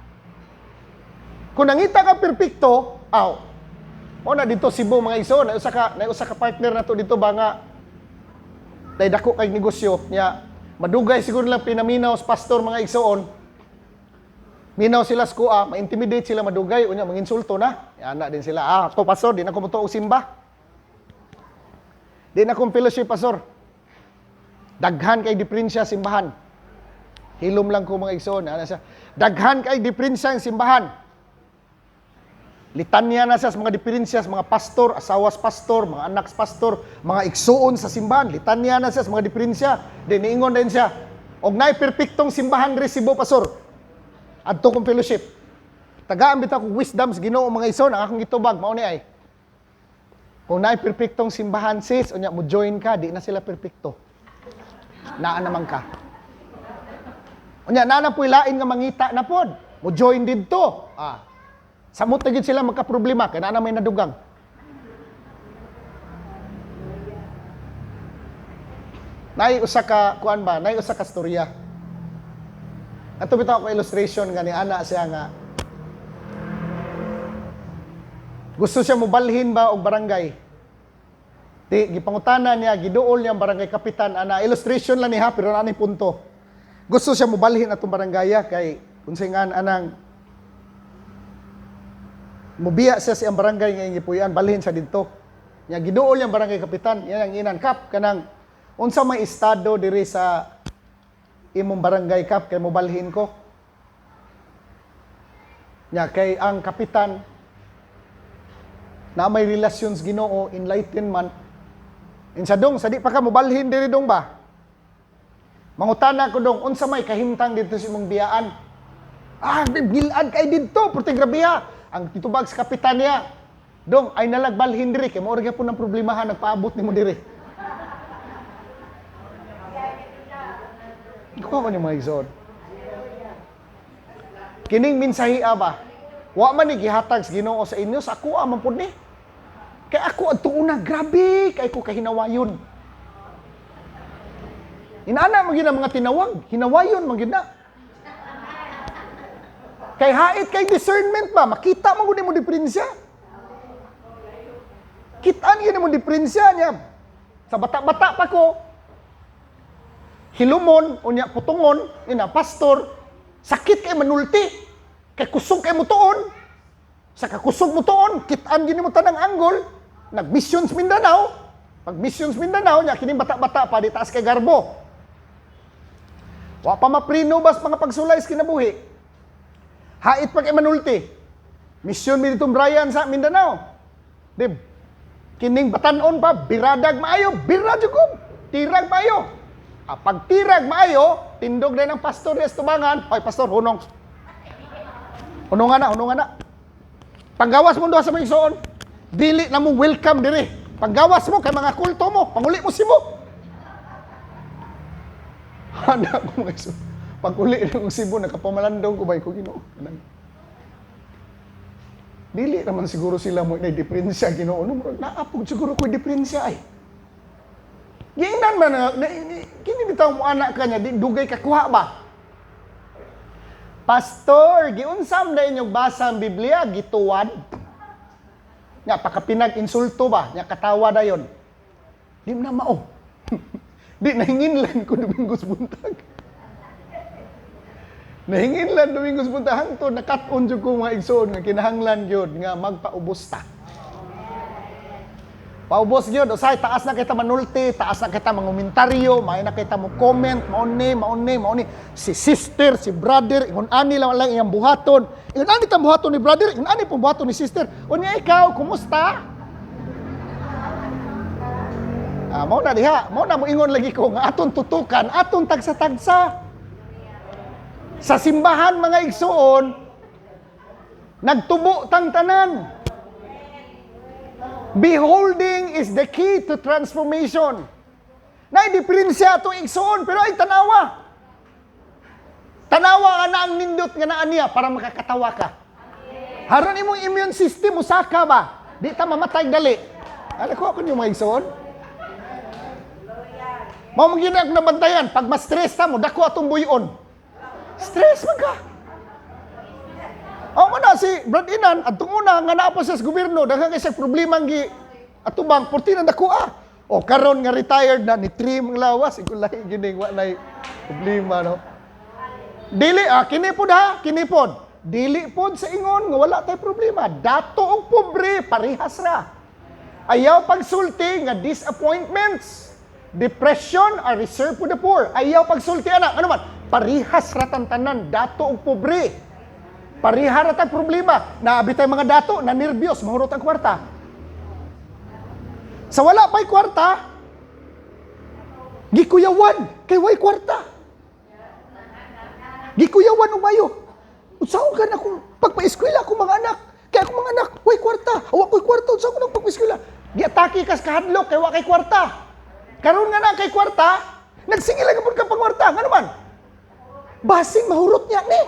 Kung nangita ka perpekto, aw. O na dito Cebu mga igsoon, na usa ka partner na to dito ba nga dahil dako kay negosyo niya. Madugay siguro lang pinaminaw sa pastor mga igsoon. Minaw sila sa kuha, ma-intimidate sila madugay, unya manginsulto na. Ana din sila, to pastor, di na ko mutuog simba. Di na kong fellowship pastor. Daghan kay diferensya simbahan. Hilom lang ko mga igsoon, ana siya. Daghan kay diferensya ang simbahan. Litanya na siya sa mga diferensya sa mga pastor, asawas pastor, mga anak pastor, mga igsoon sa simbahan. Litanya na siya sa mga diferensya. Di niingon din siya. Og naay perpektong simbahan resibo pastor. Adto kong fellowship. Tagaan bitaw ko wisdom sa Ginoo mga igsoon, ang akong gitubag mao ni ay. Kung naay perpektong simbahan sis, unya mo join ka, di na sila perpekto. Naa naman ka. Unya na po'y lain nga mangita na pod. Mo join didto. Samot na gid sila magka-problema kay naa may nadugang. Nay usa ka kuan ba? Nay usa ka storya. Ato bitaw ko illustration gani ana siya nga gusto siya mobalhin ba og barangay. Di gipangutana niya, giduol niya ang barangay kapitan ana illustration lang ni ha pero ani punto. Gusto siya mobalhin atong barangaya kay kunsingan anang mubiya siya siyang barangay nga gipuy-an balhin sa didto. Nya giduol yang barangay kapitan, yan ang inan kap kanang unsa may estado diri sa imong barangay kap kay mobalhin ko. Nya kay ang kapitan na may relations Ginoo, enlightenment. Insa dong sa di pa ka mobalhin diri dong ba? Mangutana ko dong unsa may kahimtang dito sa imong biyaan? Gilad kay didto, porte grabiha. Ang titubag sa kapitan niya, dong, ay nalagbalhin diri, kaya maurga po ng problemahan, nagpaabot ni mo diri. Ikaw ko niyo mga igsoon. Kining minsahia ba? Wa man ni gihatag sa Ginoo sa inyo, sa ako man pud ni. Kaya ako adto una, grabe, kay ko kahinawayon. Inaana man gyud ang mga tinawag, hinawayon man gyud na. Kay hait kay discernment ba? Makita mo gud mo diferensya. Kitaan yun mo diferensya niya. Sa bata-bata pa ko, hilumon, unya putungon, ina pastor, sakit kay manulti. Kay kusog kay mutuon. Sa kakusog mutuon, kitaan yun mo tanang anggol. Nag-missions Mindanao. Pag missions Mindanao, niya kining bata-bata pa, di taas kay garbo. Wa pa maprino bas mga pagsulay sa kinabuhi. Hait pag emanulti. Mission mi ditong Brian sa Mindanao. Dib. Kining batanon pa, biradag maayo, birad ko. Tirag maayo. Pag tirag maayo, tindog na ng pastor des tubangan. Oy, pastor, hunong. Hunongan na. Paggawas mo doon sa mga igsoon, dili na mo welcome diri. Paggawas mo kay mga kulto mo, panguli mo Cebu. Handa ko mga igsoon. Pag uli ng Cebu, nakapamalandong ko ba ko Ginoo? Dili naman siguro sila mo na diferensya Ginoo. Naapog siguro ko diferensya ay. Giingnan man kini bitaw mo anak kanya dugay ka kuha ba? Pastor, giunsam na inyong basa ang Biblia, gituwad. Nga pakapinag-insulto ba? Nga katawa dayon. Di na mao. Di nahinginlan ko Domingos buntag. Nahinginlan Domingos buntag hangtod nakat-on jud ko mga igsoon nga kinahanglan gyud nga magpaubos ta. Paubos gyud usay taas na kita manulti, taas na kita mangomentaryo, may na kita mo comment, mauni. Si sister, si brother, ingon ani lang iyang buhaton. Ingon ani tang buhaton ni brother, ingon ani pong buhaton ni sister. Unya ikaw, kumusta? Mao na diha, mao na mo ingon lagi ko nga aton tutukan, aton tagsa-tagsa. Sa simbahan mga igsoon, nagtubo tang tanan. Beholding is the key to transformation. Naidipirinsya itong igsoon, pero ay tanawa. Tanawa ka na ang nindot nga naan niya para makakatawa ka. Haron imong immune system, usaka ba? Di ta mamatay dali. Alam ko ako yung mga igsoon. Mao mo gyud ako nabantayan, pag ma-stress ta mo, dako atong buyon. Stress man ka. O mo na, si Brad Inan, at una, nga naa pa siya sa gobyerno, daghang isang problema gi atubang, purti na nakuha. O karon nga retired na, ni trim ang lawas, ikulahi gining, wa na problema, no? Dili, kinipod ha, kinipod. Dili pod sa ingon, nga wala tay problema. Dato og pobre, parihas ra. Ayaw pagsulti nga disappointments, depression are reserved for the poor. Ayaw pagsulti, anak, ano man, parihas ra tantanan, dato og pobre. Parihara tag problema. Naabi tay mga dato, na nervyos, mahurot ang kwarta. Sa wala pa'y kwarta, gikuyawan, kay way kwarta. Gikuyawan o mayo. Unsaon ka na kung pagpa-eskwela akong mga anak. Kaya akong mga anak, way kwarta. Hawa ko'y kwarta, unsaon ko nang pagpa-eskwela. Giatake kas kahadlok, kay wa kay kwarta. Karon nga na kay kwarta, nagsingila ka po ka pang kwarta. Nga naman, basing mahurot niya ni.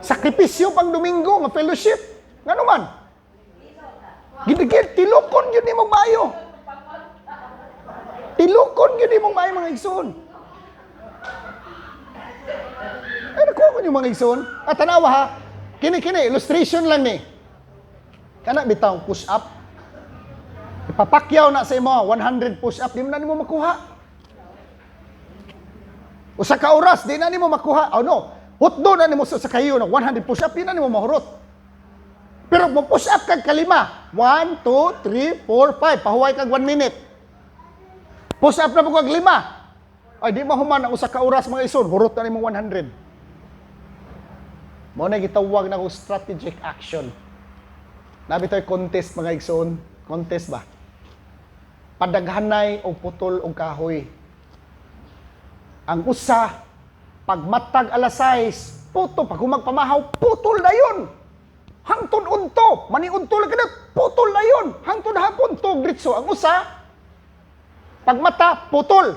Sakripisyo pang Domingo, nga fellowship. Nga naman, gidigid, tilokon yun ni mong maayo. Tilokon yun ni mong maayo mga igsoon. Ay, nakuha ko yung mga igsoon. At tanawa ha, kini-kini, illustration lang ni. Kana bitang push up. Ipapakyaw na sa imo, 100 push up, di mo na nimo makuha. Usa ka oras, di na nimo makuha. Oh no, hutdo na nimo sa kayo na 100 push up, di na nimo mahurot. Pero mo push up kag kalima, 1, 2, 3, 4, 5, pahuway kag 1 minute. Push up na po kag 5. Ay di mahuman ang usa ka oras mga ison, hurot na nimo 100. Mo na gitawag na ko strategic action. Nabi to'y contest mga igsoon. Contest ba? Padaghanay o putol o kahoy. Ang usa, pagmatag alas 6, puto, pag humagpamahaw, putol na yun. Hangtod unto, maniuntol ka na, putol na yun. Hangtod hapon, tugritso. Ang usa, pagmata, putol.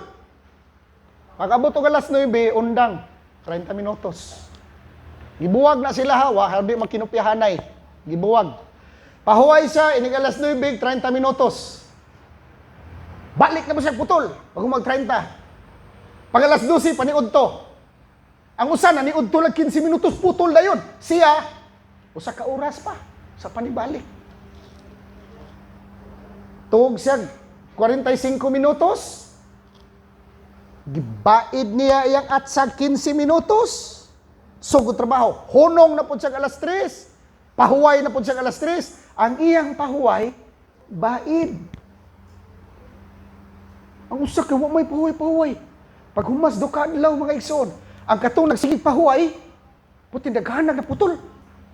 Pag-abot og alas 9, undang, 30 minutos. Gibuwag na sila hawa, hindi magkinupyahanay. Gibuwag. Pahuway siya, inig alas 9, 30 minutos. Balik na mo siya putol, pag humag 30. Pag alas 12, paniud to. Ang usa na niud to lang 15 minutos, putol na yun. Siya, usa ka oras pa sa panibalik. Tuog siya 45 minutos. Gibaid niya iyang atsag 15 minutos. Sugod trabaho. Hunong na po siya alas 3. Pahuway na po siya alas 3. Ang iyang pahuway, baid. Ang usa ka wa may pahuway-pahuway. Pag humas do ka adlaw mga igsoon, ang katong nagsigig pahuway, puti daghanag na putol.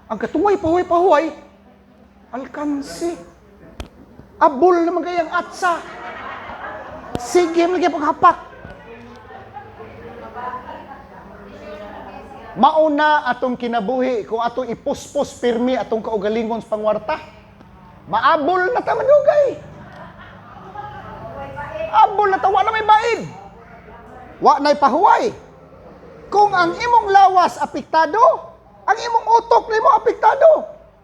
Ang katuway pahuway-pahuway, alkansi. Abol na magayang atsa. Sige lagi paghapak. Mauna atong kinabuhi kung atong ipuspos pirmi atong kaugalingon sa pangwarta. Maabol na ta manugay. Abol na ta, wala may baid. Wa na'y pahuway. Kung ang imong lawas apektado, ang imong utok na mo apektado.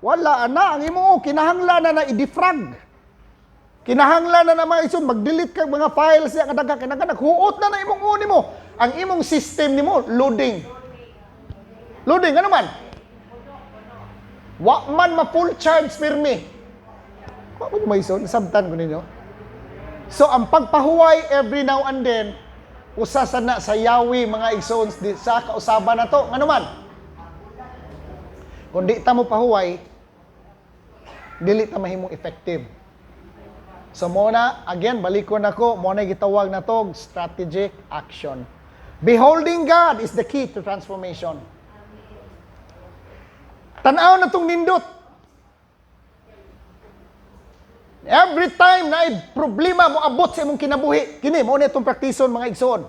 Wala na, ang imong kinahanglan na i-defrag. Kinahanglan na mga isun, mag-delete kag mga files niya kadaga, kinahanglan, naghuot na imong uni mo. Ang imong system nimo loading. Loading, ano man? Wa man ma-full charge pirmi. Wa mo may isun, sabtan ko ninyo. So, ang pagpahuway every now and then, usa sa na sa yawi mga igsoons sa kausaban na to. Ano man? Kung di ta mo pahuway, dili ta mahimong effective. So muna, again, balikon ako, muna gitawag na to, strategic action. Beholding God is the key to transformation. Tanaw na tong nindot. Every time na problema mo abot sa imong kinabuhi, kini mo na itong praktison mga igsoon.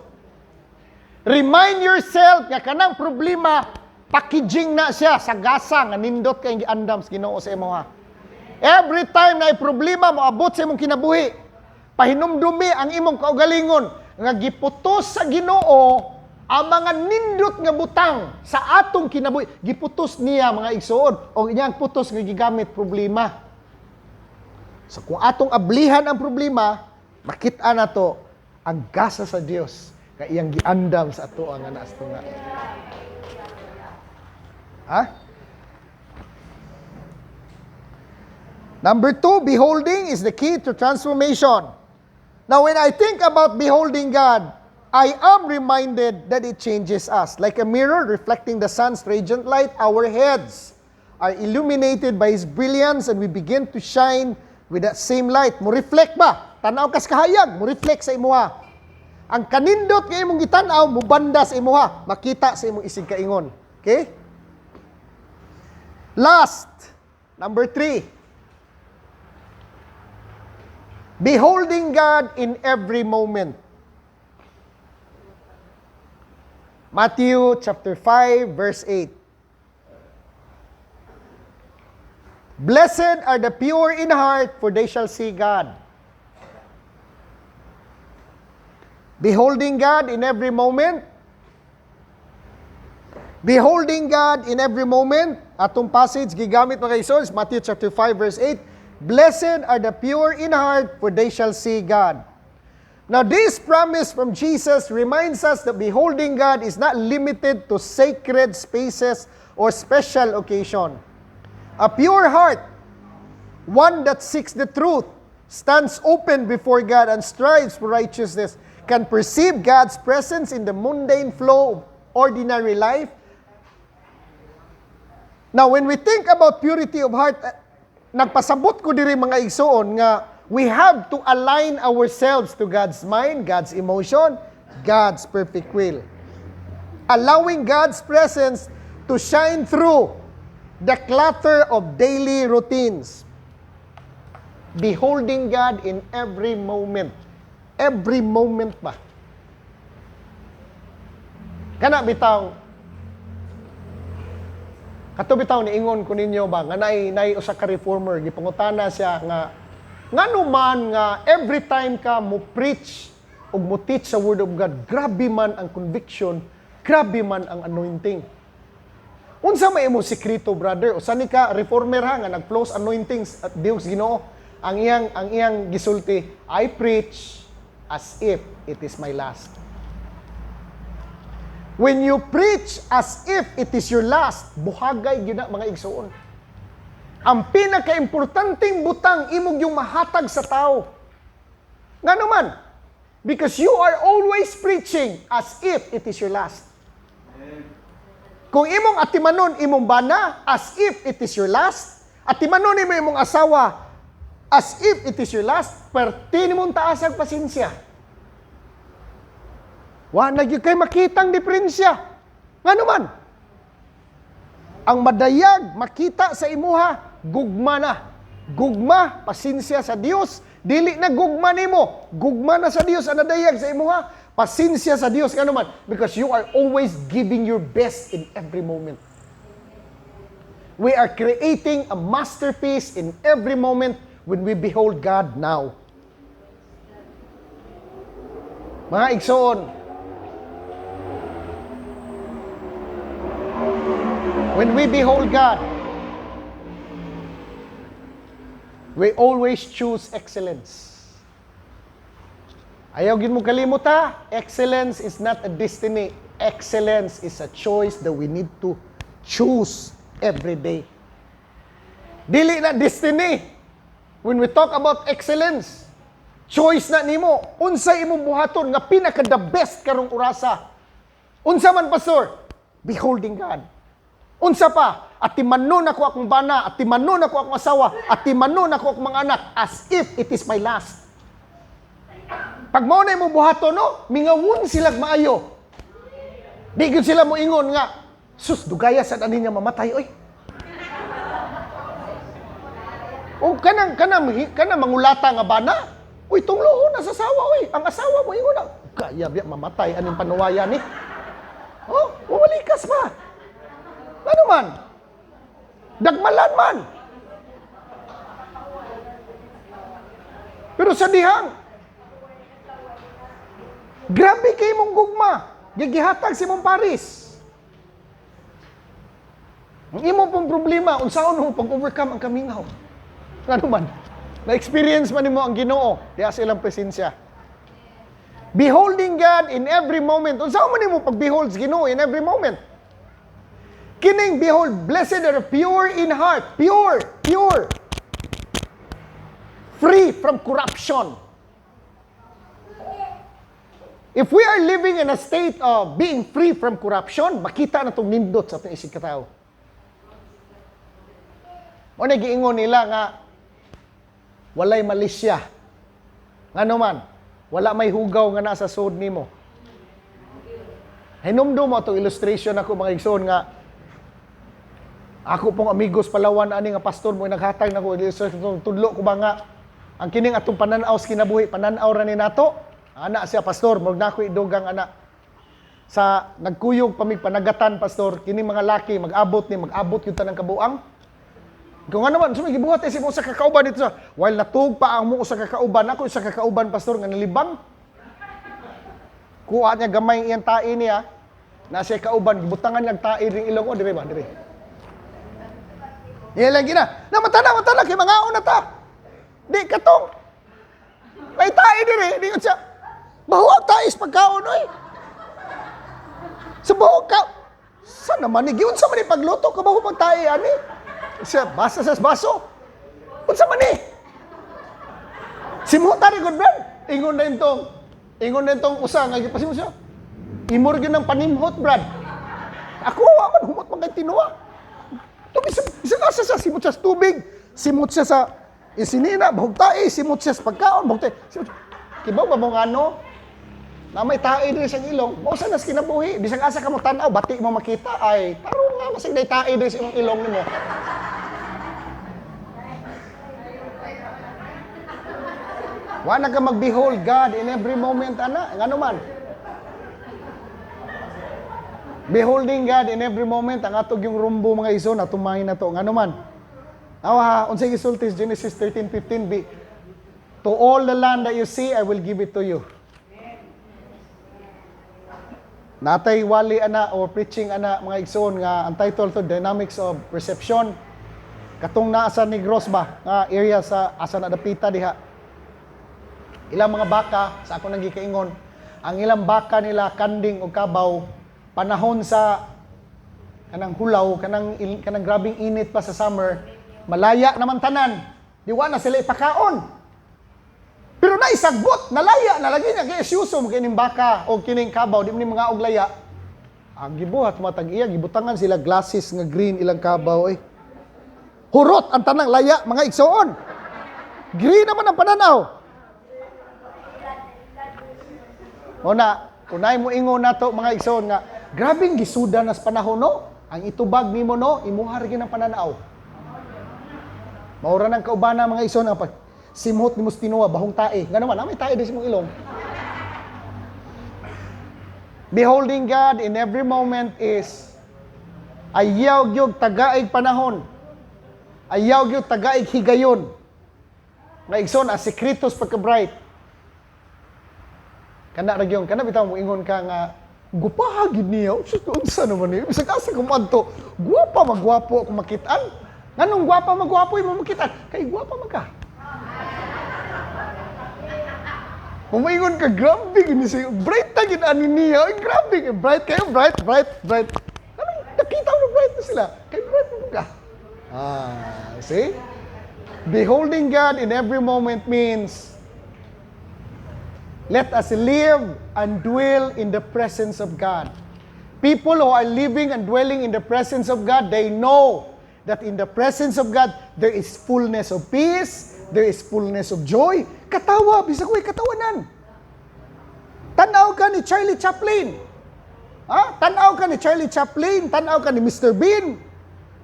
Remind yourself nga kanang problema, packaging na siya sa gasa nga nindot kay giandam sa Ginoo sa imo ha. Every time na problema mo abot sa imong kinabuhi, pahinumdumi ang imong kaugalingon nga giputos sa Ginoo ang mga nindot nga butang sa atong kinabuhi. Giputos niya mga igsoon o iyang putos nga gigamit problema. So kung atong ablihan ang problema, makita na to ang gasa sa Dios Kay iyang giandam sa ato ang anas tunga. Ha? Number 2, beholding is the key to transformation. Now, when I think about beholding God, I am reminded that it changes us. Like a mirror reflecting the sun's radiant light, our heads are illuminated by His brilliance and we begin to shine with that same light. Mo reflect ba? Tanaw kas kahayag, mo reflect sa imuha. Ang kanindot nga imong gitanaw, mo banda sa imuha, makita sa imong isig kaingon. Okay? Last, number 3. Beholding God in every moment. Matthew chapter 5 verse 8. Blessed are the pure in heart, for they shall see God. Beholding God in every moment. Beholding God in every moment. Atong passage gigamit mga isos, Matthew chapter 5 verse 8. Blessed are the pure in heart, for they shall see God. Now, this promise from Jesus reminds us that beholding God is not limited to sacred spaces or special occasion. A pure heart, one that seeks the truth, stands open before God and strives for righteousness, can perceive God's presence in the mundane flow of ordinary life. Now, when we think about purity of heart, nagpasabot ko diri mga igsoon nga we have to align ourselves to God's mind, God's emotion, God's perfect will. Allowing God's presence to shine through the clutter of daily routines. Beholding God in every moment. Every moment ba? Kana bitaw, kato bitaw niingon ko ninyo ba nga nay usa ka reformer gipangutana siya nga ngano man nga every time ka mo preach ug mo teach sa word of God, grabe man ang conviction, grabe man ang anointing. Unsa may imong sekreto, brother? Usa ni ka reformer ha nga nag-flows anointings at Dios Ginoo. Ang iyang gisulti, I preach as if it is my last. When you preach as if it is your last, buhagay gyud na mga igsoon. Ang pinaka-importanting butang imong yung mahatag sa tao. Nga naman, because you are always preaching as if it is your last. Kung imong atimanon imong bana as if it is your last, atimanon imo imong asawa as if it is your last, perti nimong taasag pasensya. Wa na gyud kay makitang diferensya. Nga naman, ang madayag makita sa imuha, gugma na. Gugma, pasensya sa Dios. Dili na gugma nimo, gugma na sa Dios ang nadayag sa imuha. Pasensya sa Dios nga naman, because you are always giving your best in every moment. We are creating a masterpiece in every moment when we behold God now. Mga igsoon, when we behold God, we always choose excellence. Ayaw gid mo kalimuta, excellence is not a destiny. Excellence is a choice that we need to choose every day. Dili na destiny. When we talk about excellence, choice na nimo. Unsa imong buhaton nga pinaka the best karong orasa? Unsa man, pastor? Beholding God. Unsa pa? At timanon ako akong bana, at timanon ako akong asawa, at timanon ako akong mga anak, as if it is my last. Pag mao na imong buhaton, no? Mingawon silag maayo. Di gyud sila mo ingon nga, sus, dugaya sa ani niya mamatay, oy. O kanang mangulata nga bana, uy, tunglohon na sa asawa, oy. Ang asawa mo ingon na, kaya biya mamatay aning panuwaya ni. Oh, walikas pa. Ano man? Dagmalan man. Pero sa dihang, grabe kay mong gugma. Gigihatag si mong Paris. Ang imo pong problema, unsaon mo pag-overcome ang kamingaw. Ano man? Na-experience man nimo ang Ginoo diha sa ilang presensya. Beholding God in every moment. Unsa man nimo pag-behold sa Ginoo in every moment? Kining behold, blessed are the pure in heart. Pure, pure. Free from corruption. If we are living in a state of being free from corruption, makita na itong nindot sa ating isig katao. O nagiingon nila nga, walay malisya. Nga naman, wala may hugaw nga nasa sod nimo. Hinumdum mo itong illustration ako mga igsoon nga, ako pong amigos Palawan ani nga pastor mo naghatag nako illustration tudlo ko ba nga ang kining atong pananaw sa kinabuhi pananaw ra ni nato ana siya pastor murag nako idugang ana sa nagkuyog panagatan pastor kining mga laki mag-abot yung tanang kabuang kung ano man sumigi buhat isip mo sa kakauban dito sa while natug pa ang mo sa kakauban ako sa kakauban pastor nga nalibang kuha niya gamay iyang tae niya na siya kauban gibutangan niya tae ring ilong o dire ba dire yan lagi na. Mata na, kay mga una ta. Di katong. May tayo din di ko siya. Bahuag tayo sa pagkaon, oy. Sa bahuag ka. Saan naman, giyon sa mani pagluto, kabaho pag tayo, ani. Siya, basa sa baso. Unsa man ni? Simuta rin, good man. Ingon na itong usa, nga gipasin mo siya. Imor yun ng panimhot, Brad. Ako, aman, humot man kay tinuwa. Isang asa siya, simot siya sa tubig, simot siya sa isinina, bahog tae, simot siya sa pagkaon, bahog tae. Kibaw ba mong ano? Na may tae din siyang ilong, mausa na sa kinabuhi. Bisang asa ka mo tanaw, bati mo makita, ay, tarong nga, masig na tae din sa imong ilong nimo. Wala ka mag-behold God in every moment, ana, nga naman. Beholding God in every moment, ang atog yung rumbo mga iso, natumahin na to. Nga naman, awa, unsay gisultis, Genesis 13:15b, to all the land that you see, I will give it to you. Natay wali ana, or preaching ana, mga igsoon, nga ang title to, Dynamics of Perception. Katong naasa ni Gross ba, nga area sa asa na dapita diha. Ilang mga baka, sa ako nang gikaingon, ang ilang baka nila, kanding o kabaw, panahon sa kanang hulaw, kanang grabing init pa sa summer, malaya naman tanan. Diwa na sila ipakaon. Pero na isagbot, nalaya, nalagi niya kay isyusom kining baka o kining kabaw, di mo ni mga oglaya. Ang gibuhat matag iya, gibutangan sila glasses nga green ilang kabaw. Hurot ang tanang laya, mga igsoon. Green naman ang pananaw. O na, kunay mo ingon nato mga igsoon nga, grabing gisuda nas panahon no. Ang itubag nimo no, imuhar gyud ang pananaw. Maura nang kaubana mga igsoon ang pag simhot nimo tinuwa bahong tae. Nga naman, may tae din sa imong ilong. Beholding God in every moment is ayaw gyud tagaig panahon. Ayaw gyud tagaig higayon. Nga igsoon as sekretos pagka-bright. Kana ra gyud, kana bitaw mo ingon ka nga gupahagid niya. Unsa naman ni? Bisag asa ko madto, guwapa magwapo ako makitaan. Nganong guwapa magwapo imo makitaan? Kay guwapa man ka. Umaingon ka, grabe gini siya. Bright na gid ani niya. Ay, grabe, bright kayo, bright. Anong nakita mo bright na sila? Kay bright mo ka. See? Beholding God in every moment means let us live and dwell in the presence of God. People who are living and dwelling in the presence of God, they know that in the presence of God, there is fullness of peace, there is fullness of joy. Katawa, bisa ko'y katawanan. Tanaw ka ni Charlie Chaplin. Tanaw ka ni Charlie Chaplin, tanaw ka ni Mr. Bean.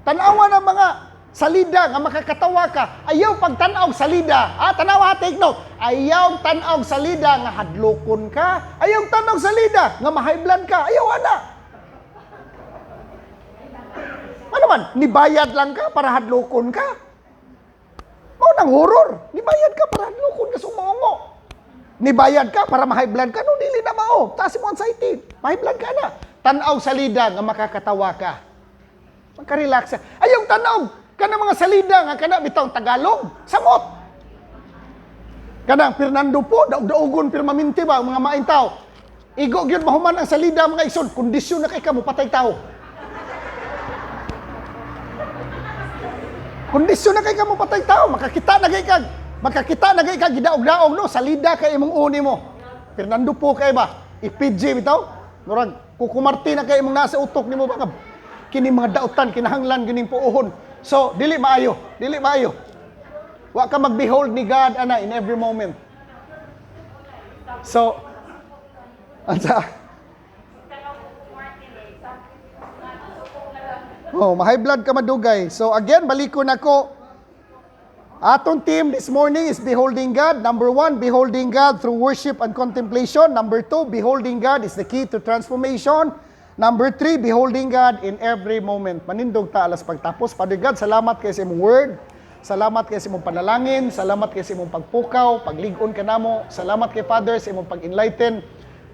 Tanawa ng mga salida nga makakatawa ka. Ayaw pagtanaw salida. Tanawa, take note. Ayaw tanaw salida nga hadlokon ka. Ayaw tanaw salida nga mahaiblan ka. Ayaw ana. Ano man, nibayad lang ka para hadlokon ka. Mao nang horror. Nibayad ka para hadlokon ka sumongo. Nibayad ka para mahaiblan ka. No, dili na mao. Taas mo anxiety. Mahaiblan ka na. Tanaw salida nga makakatawa ka. Magka-relax ka. Ayaw tanaw. Kana mga salida nga kana bitong Tagalog, samot. Kanang Fernando po, daog-daogon permanente ba, mga maing tao. Igo gyud mahuman ang salida mga igsoon, kondisyon na kay kamo patay tao. Kondisyon na kay kamo patay tao, makakita na kay kag gidaog-daog no, salida kay imong uni mo. Fernando po kay ba, ipidji bitaw, murag kukumarti na kay imong nasa utok nimo ba kini mga dautan kinahanglan gining puuhon. So dili maayo. Wa ka mag-behold ni God ana in every moment. So, ansa? Oh, ma-high blood ka madugay. So again, balikon ako. Atong team this morning is beholding God. Number 1, beholding God through worship and contemplation. Number 2, beholding God is the key to transformation. Number 3, beholding God in every moment. Manindog ta alas pagtapos. Father God, salamat kay sa imong word. Salamat kay sa imong panalangin, salamat kay sa imong pagpukaw, paglig-on kanamo. Salamat kay Father sa imong pag-enlighten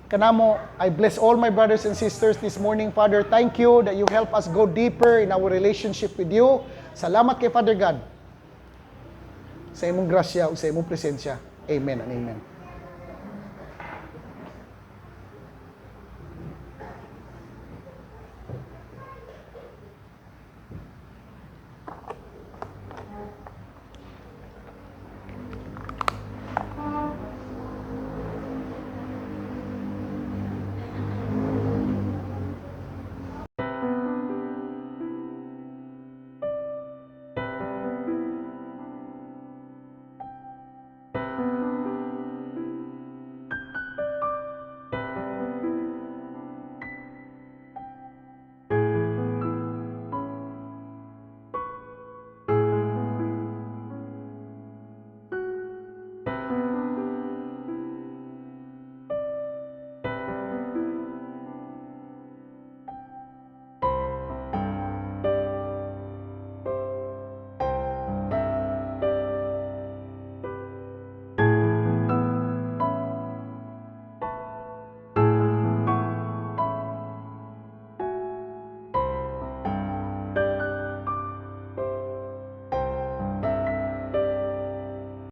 kanamo. I bless all my brothers and sisters this morning, Father. Thank you that you help us go deeper in our relationship with you. Salamat kay Father God sa imong grasya ug sa imong presensya. Amen and amen.